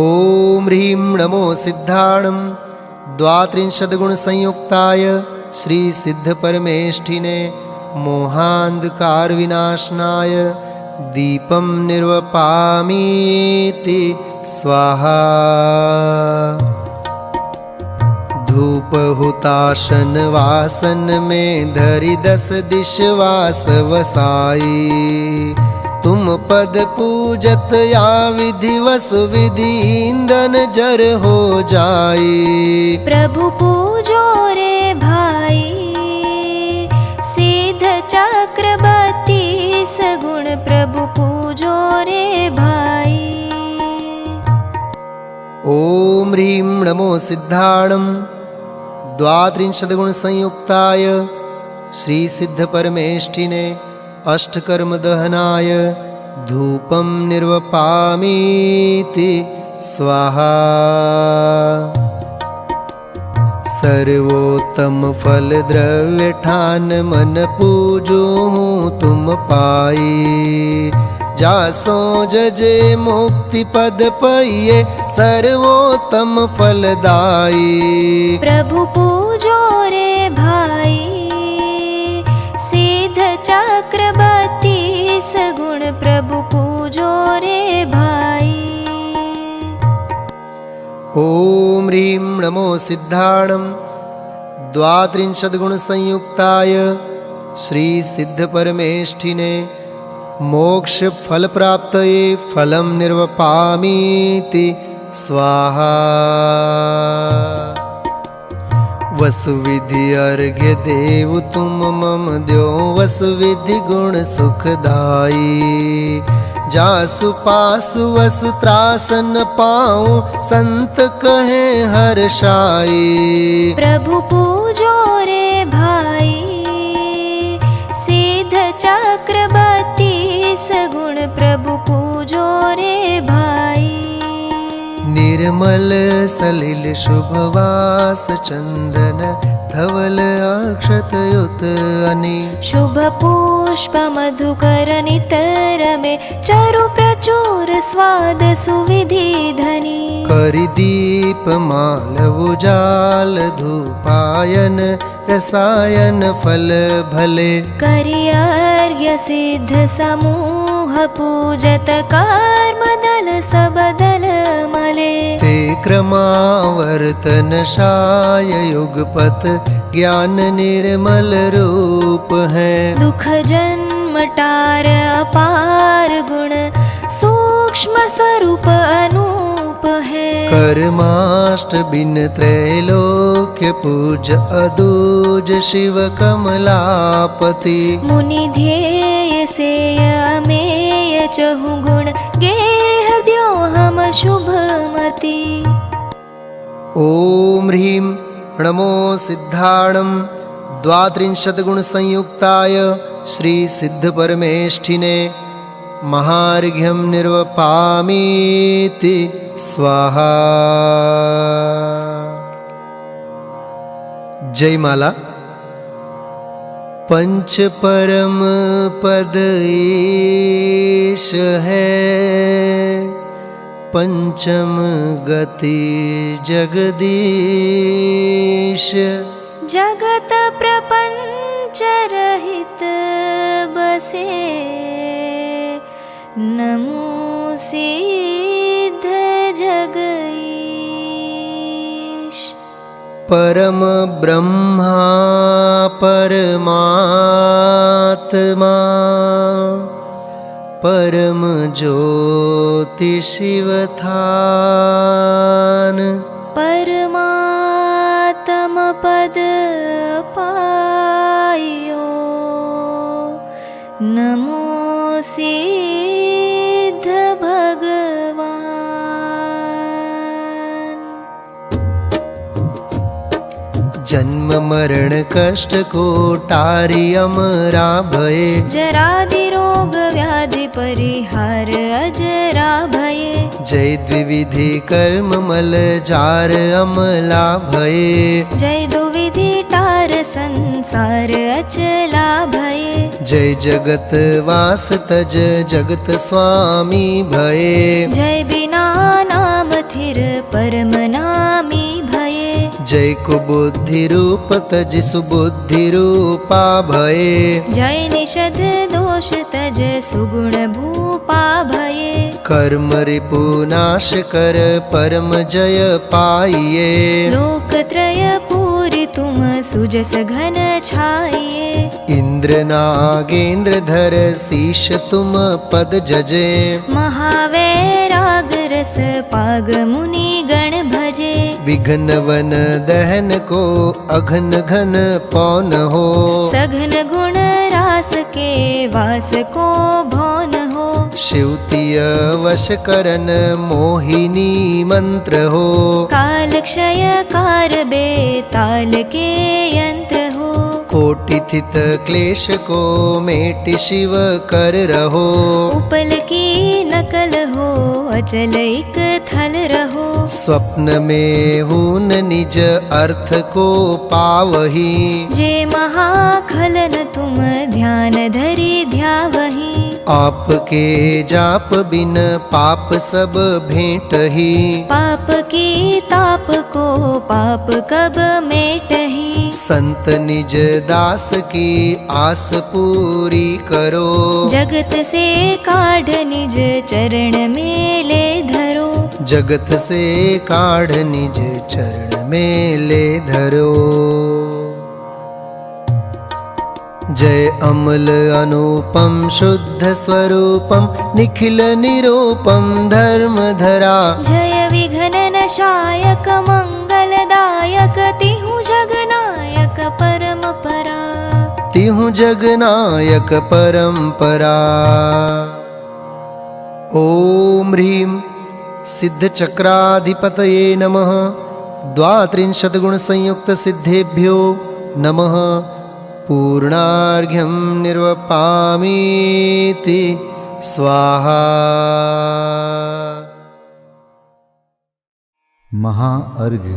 B: ओम ह्रीं नमो सिद्धाणं द्वात्रिंशत् गुण संयुक्ताय श्री सिद्ध परमेष्ठिने मोहांधकार विनाशनाय दीपं निर्वपामीति स्वाहा। धूप हुताशन वासन में धरि 10 दिश वास वसाई। तुम पद पूजत या विधिवस विधि ईंधन जर हो जाई।
C: प्रभु पूजो रे भाई सिद्ध चक्रवर्ती सगुण प्रभु पूजो रे भाई।
B: ओम ह्रीं नमो सिद्धाणं द्वात्रिंशत् गुण संयुक्ताय श्री सिद्ध परमेष्ठिने अष्टकर्म दहनाय धूपं निर्वपामीति स्वाहा। सर्वोत्तम फल द्रव्य ठान मन पूजो तुम पाई। जासो जजे मुक्ति पद पइये सर्वोत्तम फलदाई।
C: प्रभु पूजो रे भाई सिद्ध चक्रवर्ती सगुण पूजो रे भाई।
B: ॐ ह्रीं नमो सिद्धाणं द्वात्रिंशद्गुणसंयुक्ताय श्री सिद्ध परमेष्ठिने मोक्ष फल प्राप्तये फलं निर्वपामीति स्वाहा। वसुविधि अर्घ्य देव तुम मम द्यो वसुविधि गुण सुखदाई। जासु पासु वसु त्रासन पाऊं संत कहे हर्षाई।
C: प्रभु पूजो रे भाई सिद्ध चक्र 32 गुण प्रभु पूजो रे भाई।
B: निर्मल सलिल शुभवास चंदन धवल अक्षत युत अनि।
C: शुभ पुष्प मधुकर नितर में चरु प्रचुर स्वाद सुविधि धनी।
B: करि दीप माल उजाल धूपायन रसायन फल भले।
C: करि अर्घ्य सिद्ध समूह पूजत कर्म दल सब दल मले।
B: ते क्रमावर्तन शाय युगपत ज्ञान निर्मल रूप है।
C: दुख जन्म टार अपार गुण सूक्ष्म स्वरूप अनूप है।
B: कर्माष्ट बिन त्रैलोक्य पूज अदूज शिव कमलापति।
C: मुनि ध्येय से अमेय चहु गुण गेह द्यो हम शुभमति।
B: ॐ ह्रीं नमो सिद्धाणं द्वात्रिंशद्गुणसंयुक्ताय श्री सिद्ध परमेष्ठिने महार्घ्यं निर्वपामीति स्वाहा। जय माला। पंच परम पद ईश है पंचम गति जगदीश।
C: जगत प्रपंच रहित बसे नमो सिद्ध जगईश।
B: परम ब्रह्मा परमात्मा परम ज्योति शिवथान।
C: परमात्म पद पायो नमो सिद्ध भगवान।
B: जन्म मरण कष्ट को टारी अमरा भये।
C: जरादि रोग व्याधि परिहार अजरा भये।
B: जय द्विविधि कर्म मल जार अमला भये।
C: जय दुविधि टार संसार अचला भये।
B: जय जगत वास तज जगत स्वामी भये।
C: जय बिना नाम थिर परम नामी भये।
B: जय कुबुद्धि रूप तज सुबुद्धि रूपा भये।
C: जय निषद दोष तज सुगुण भूपा भये।
B: कर्म रिपु नाश कर परम जय पाइये।
C: लोकत्रय पूरि तुम सुजस घन छाइये।
B: इंद्र नागेंद्र धर शीश तुम पद जजे।
C: महावैराग रस पाग मुनि गण भजे।
B: विघ्न वन दहन को अघन घन पौन हो।
C: सघन गुण रास के वास को भौन हो।
B: शिवतीय वश करन मोहिनी मंत्र हो।
C: काल क्षय कार बेताल के यंत्र हो।
B: कोटि थित क्लेश को मेटि शिव कर रहो।
C: उपल की नकल हो अचल एक थल रहो।
B: स्वप्न में हून निज अर्थ को पावही।
C: जे महाखलन तुम ध्यान धरि ध्यावही।
B: आपके जाप बिन पाप सब भेंटही।
C: पाप की ताप को पाप कब मेटही।
B: संत निज दास की आस पूरी करो।
C: जगत से काढ़ निज चरण में ले धरो।
B: जगत से काढ़ निज चरण में ले धरो। जय अमल अनुपम शुद्ध स्वरूपम निखिल निरूपम धर्म धरा।
C: जय विघ्न नशायक मंगलदायक तिहु जगनायक परम परा।
B: तिहु जगनायक परंपरा। ओम ह्रीं सिद्ध चक्राधिपतये नमः। द्वात्रिंशत् गुण संयुक्त सिद्धेभ्यो नमः। पूर्णार्घ्यं निर्वपामीति स्वाहा।
A: महाअर्घ्य।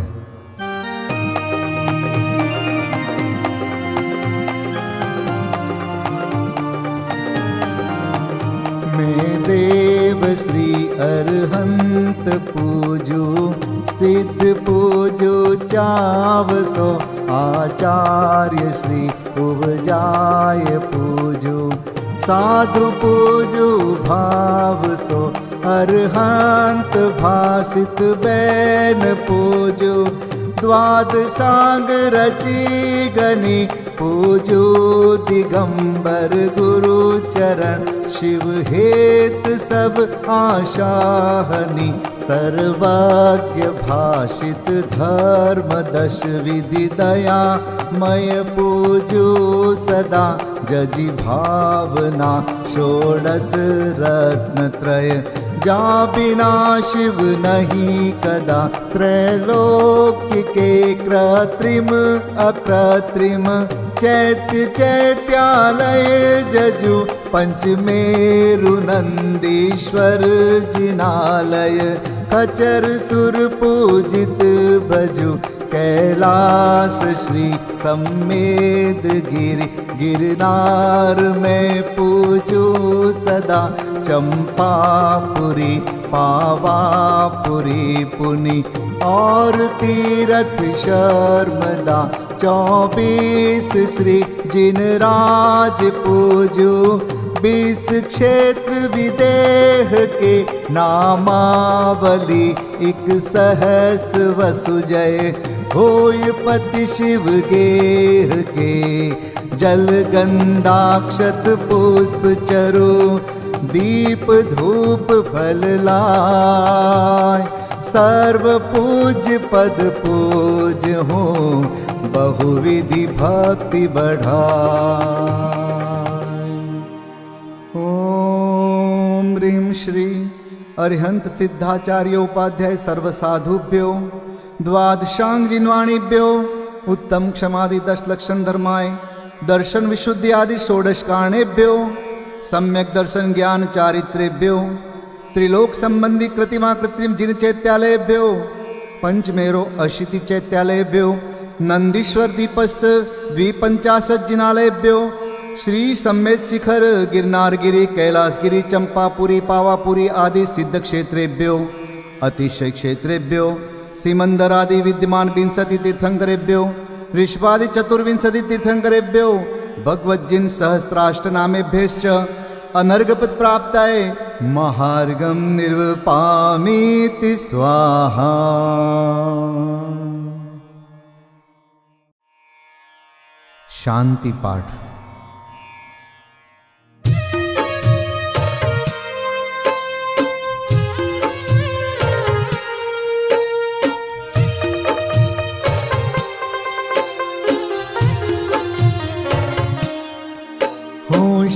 A: मैं देव श्री अरहंत पूजू सिद्ध पूजू चावसो। आचार्य श्री उपजाय पूजू साधु पूजू भाव सो। अरहंत भासित बैन पूजू द्वादशांग रची गनी पूजू। दिगंबर गुरु चरण शिव हेत सब आशाहनी। सर्वज्ञ भाषित धर्म दश विधि दया मय पूजू सदा। जजी भावना षोडश रत्न त्रय जा बिना शिव नहीं कदा। त्रैलोक्य के कृत्रिम अकृत्रिम चैत्य चैत्यालय जजु। पंचमेरु नंदीश्वर जिनालय खचर सुर पूजित भजु। कैलास श्री सम्मेद गिरि गिरनार में पूजू सदा। चंपापुरी पावापुरी पुनि और तीरथ शर्मदा। 24 श्री जिनराज पूजू। 20 क्षेत्र विदेह के नामावली। 1 सहस वसुजय होय पति शिव गेह के। जल गंधाक्षत पुष्प चरु दीप धूप फल लाय। सर्व पूज्य पद पूज हो बहुविधि भक्ति बढ़ाय। ओम ह्रीं श्री अरिहंत सिद्धाचार्य उपाध्याय सर्वसाधुभ्यो द्वादशांग जिन्वाणीभ्यो उत्तम क्षमादि 10 लक्षण धर्माय दर्शन विशुद्धि आदि षोडश कारणेभ्यो सम्यक दर्शन ज्ञान चारित्रेभ्यो त्रिलोक संबंधी कृतिमा कृत्रिम जिन चैत्यालयेभ्यो पंचमेरो अशीति चैत्यालयेभ्यो नंदीश्वर दीपस्थ 250 जिनालयेभ्यो श्री सम्मेद शिखर गिरनारगिरी कैलासगिरी चंपापुरी पावापुरी आदि सिद्ध क्षेत्रेभ्यो अतिशय क्षेत्रेभ्यो सीमंदरादि विद्यमान 20 तीर्थंकरेभ्यो ऋषभादि 24 तीर्थंकरेभ्यो भगवज्जिन सहस्राष्टनामेभ्यश्च अनर्घपद प्राप्ताय महार्घं निर्वपामीति स्वाहा। शांति पाठ।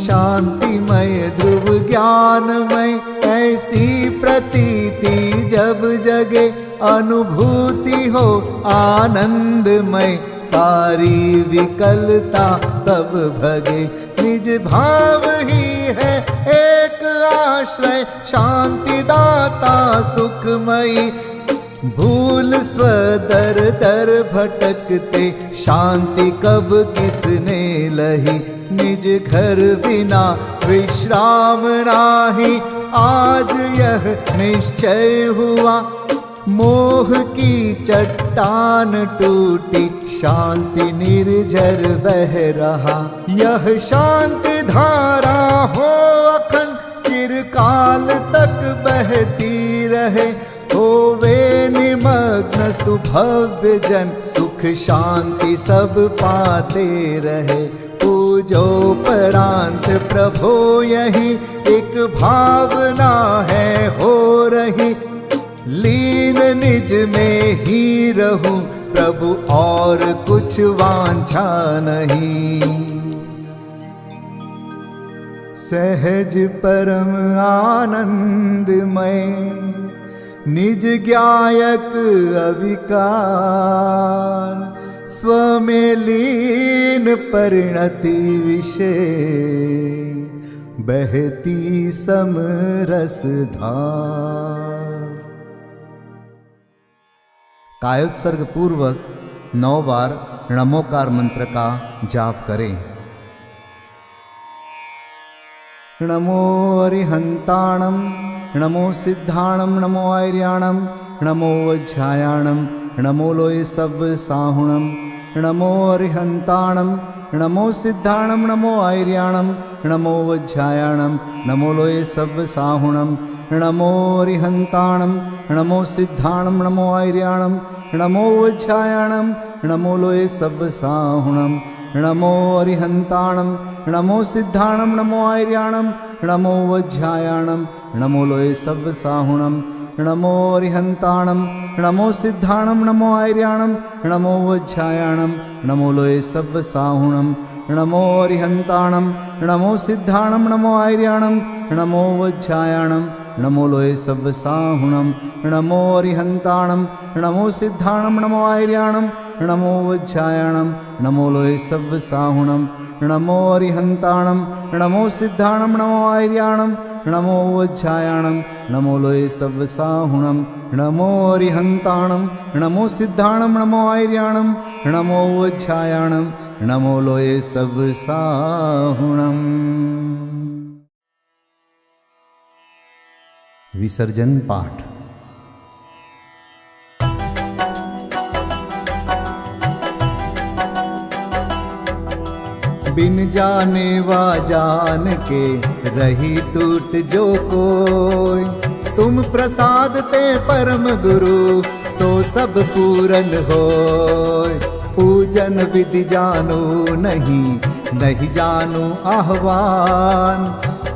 A: शांतिमय ध्रुव ज्ञानमय ऐसी प्रतीति जब जगे अनुभूति हो आनंदमय सारी विकलता तब भगे निज भाव ही है एक आश्रय शांति दाता सुखमयी भूल स्वदर दर भटकते शांति कब किसने लही निज घर बिना विश्राम नाही आज यह निश्चय हुआ मोह की चट्टान टूटी, शांति निर्झर बह रहा। यह शांति धारा हो अखंड, चिरकाल तक बहती रहे। होवे निमग्न सुभव्य जन, सुख शांति सब पाते रहे। पूजोपरांत प्रभो यही एक भावना है हो रही। लीन निज में ही रहूं प्रभु, और कुछ वांछा नहीं। सहज परम आनंदमय, निज ज्ञायक अविकार। स्व में लीन परिणति विषय, बहती समरस धार। कायोत्सर्ग पूर्वक 9 बार नमोकार मंत्र का जाप करें। नमो अरिहंताणं, नमो सिद्धाणं, नमो आर्याणं, नमो वज्रायाणं, नमो लोय सब साहुणं। नमो अरिहंताणं, नमो सिद्धाणं, नमो आर्याणं, नमो वज्रायाणं, नमो लोय सब साहुणं। नमो अरिहंताणं, नमो सिद्धाणं, नमो आर्याणं, नमो वज्रायाणं, नमो लोय सब साहुणं। नमो अरिहंताणं, नमो सिद्धाणं, नमो आर्याणं, नमो वज्रायाणं, नमो लोय सब साहुणं। नमो अरिहंताणं, नमो सिद्धाणं, नमो आर्याणं, नमो वज्रायाणं, नमो लोय सब साहुणं। नमो अरिहंताणं, नमो सिद्धाणं, नमो आर्याणं, नमो वज्रायाणं, नमो लोय सब साहुणं। नमो अरिहंताणं, नमो सिद्धाणं, नमो आर्याणं, नमो वज्रायाणं, नमो लोय सब साहुणं। नमो अरिहंताणं, नमो सिद्धाणं, नमो आर्याणं, नमो वज्रायाणं, नमो लोय सब साहुणं। नमो अरिहंताणं, नमो सिद्धाणं, नमो आर्याणं, नमो वज्रायाणं, नमो लोय सब साहुणं। विसर्जन पाठ। बिन जाने वा जान के रही टूट जो कोई, तुम प्रसाद ते परम गुरु सो सब पूरन होय। पूजन विधि जानो नहीं, नहीं जानो आह्वान,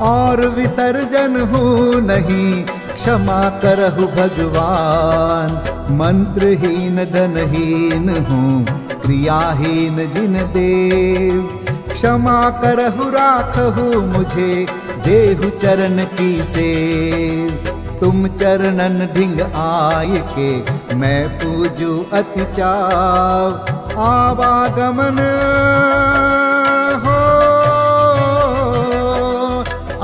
A: और विसर्जन हूँ नहीं, क्षमा करहु भगवान। मंत्रहीन धनहीन हूँ, क्रियाहीन जिन देव, क्षमा करहु राखहु मुझे, देहु चरण की सेव। तुम चरणन ढिंग आय के, मैं पूजू अति चाव। आवागमन हो,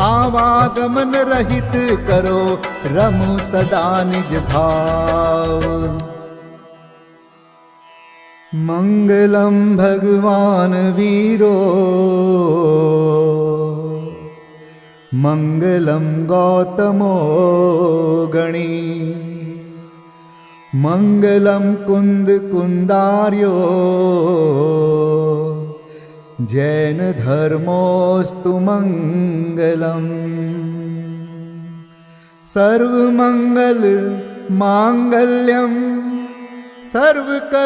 A: आवागमन रहित करो, रमु सदा निज भाव। मंगलम भगवान वीरो, मंगलम गौतमो गणी। मंगलम कुंद कुंदार्यो, जैन धर्मोस्तु मंगलम। सर्वमंगल मांगल्यम, सर्वकल्याणकारकं,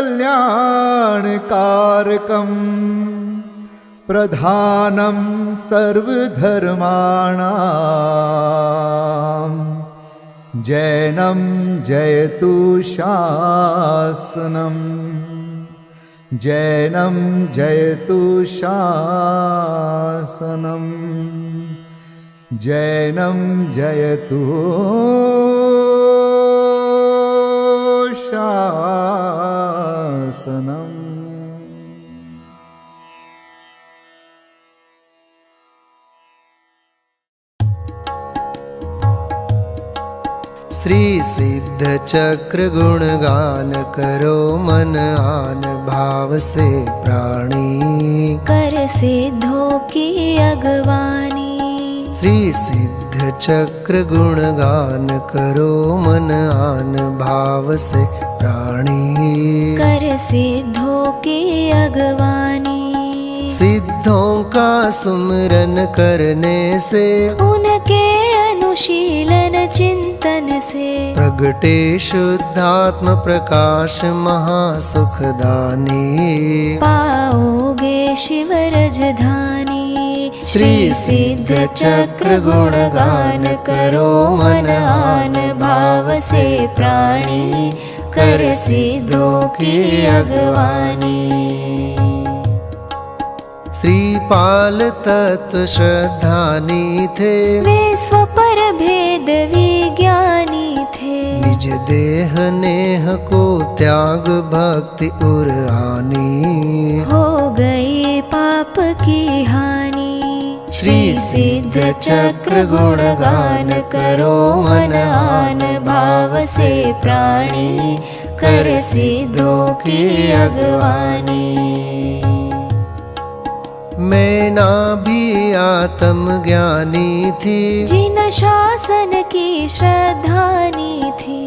A: प्रधानं सर्वधर्माणां। जैनं जयतु शासनं, जैनं जयतु शासनं, जैनं जयतु शासनम्।
B: श्री सिद्ध चक्र गुणगान करो, मन आन भाव से प्राणी।
C: कर सिद्धों की अगवानी,
B: श्री सिद्ध चक्र गुणगान करो मन आन भाव से प्राणी।
C: कर सिद्धों की अगवानी,
B: सिद्धों का सुमिरन करने से
C: उनके अनुशीलन चिंतन से
B: प्रगटे शुद्धात्म प्रकाश महासुखदानी।
C: पाओगे शिव रजधानी।
B: श्री सिद्ध चक्र गुणगान करो मन आन भाव से प्राणी। कर सिद्धों की अगवानी। श्रीपाल तत्व श्रद्धानी थे,
C: वे स्वपर भेद विज्ञानी थे।
B: निज देह नेह को त्याग भक्ति उर आनी।
C: हो गई पाप की हानि।
B: श्री सिद्ध चक्र गुणगान करो मन आन भाव से प्राणी। कर सिद्धों की अगवानी। मैना भी आत्म ज्ञानी थी,
C: जिन शासन की श्रद्धानी थी।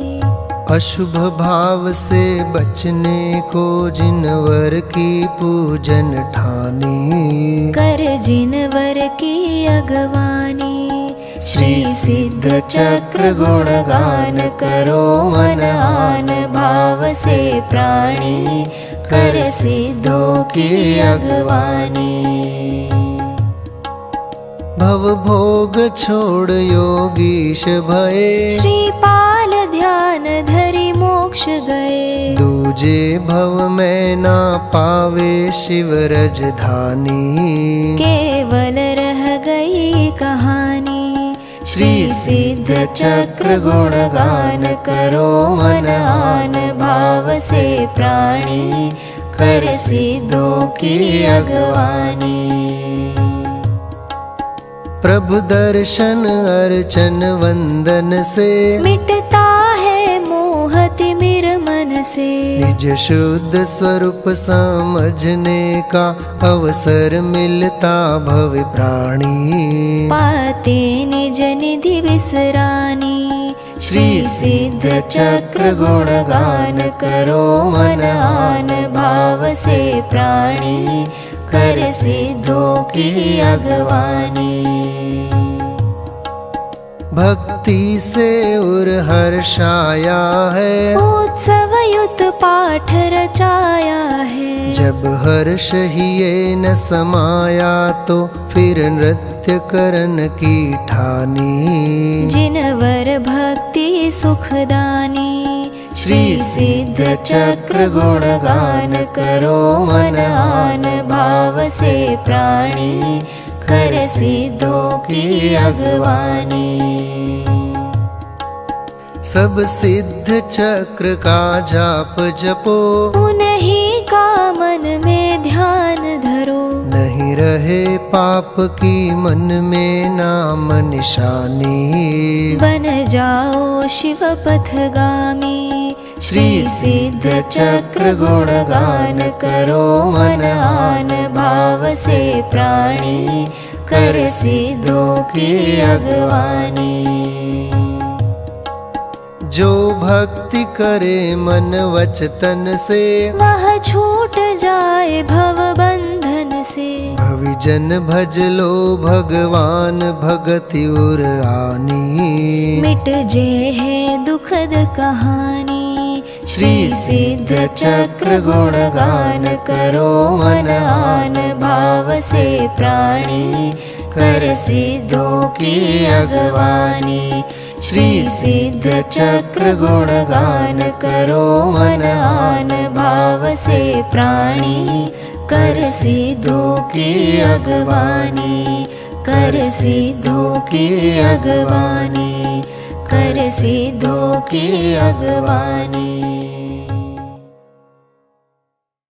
B: अशुभ भाव से बचने को जिनवर की पूजन ठानी।
C: कर जिनवर की अगवानी।
B: श्री सिद्ध चक्र गुणगान करो मन आन भाव से प्राणी। कर सिद्धों की अगवानी। भव भोग छोड़ योगीश भये,
C: श्रीपाल ध्यान धरि मोक्ष गए।
B: दूजे भव में ना पावे शिव रजधानी।
C: केवल रह गई कहानी।
B: श्री सिद्ध चक्र गुणगान करो मन आन भाव से प्राणी। कर सिद्धों की अगवानी। प्रभु दर्शन अर्चन वंदन से
C: मिटता है मोह तिमिर मन से।
B: निज शुद्ध स्वरूप समझने का अवसर मिलता भव प्राणी।
C: पाते निज निधि विसरानी।
B: श्री सिद्ध चक्र गुणगान करो मन आन भाव से प्राणी। कर सिद्धों की अगवानी। भक्ति से उर हर्षाया है,
C: उत्सव युत पाठ रचाया है।
B: जब हर्ष ही ये न समाया तो फिर नृत्य करन की ठानी।
C: जिनवर भक्ति सुखदानी।
B: श्री सिद्ध चक्र गुणगान करो मन आन भाव से प्राणी। कर सिद्धों की अगवानी। सब सिद्ध चक्र का जाप जपो,
C: उन्हीं का मन में ध्यान धरो।
B: नहीं रहे पाप की मन में नाम निशानी।
C: बन जाओ शिव पथगामी।
B: श्री सिद्ध चक्र गुणगान करो मन आन भाव से प्राणी। कर सिद्धों की अगवानी। जो भक्ति करे मन वच तन से,
C: वह छूट जाए भव बंधन से।
B: भविजन भज लो भगवान भगति उर आनी।
C: मिट जे है दुखद कहानी।
B: श्री सिद्ध चक्र गुणगान करो मन आन भाव से प्राणी। कर सिद्धों की अगवानी। श्री सिद्ध चक्र गुणगान करो मन आन भाव से प्राणी। कर सिद्धों की अगवानी। कर सिद्धों की अगवानी। कर सिद्धों की अगवानी।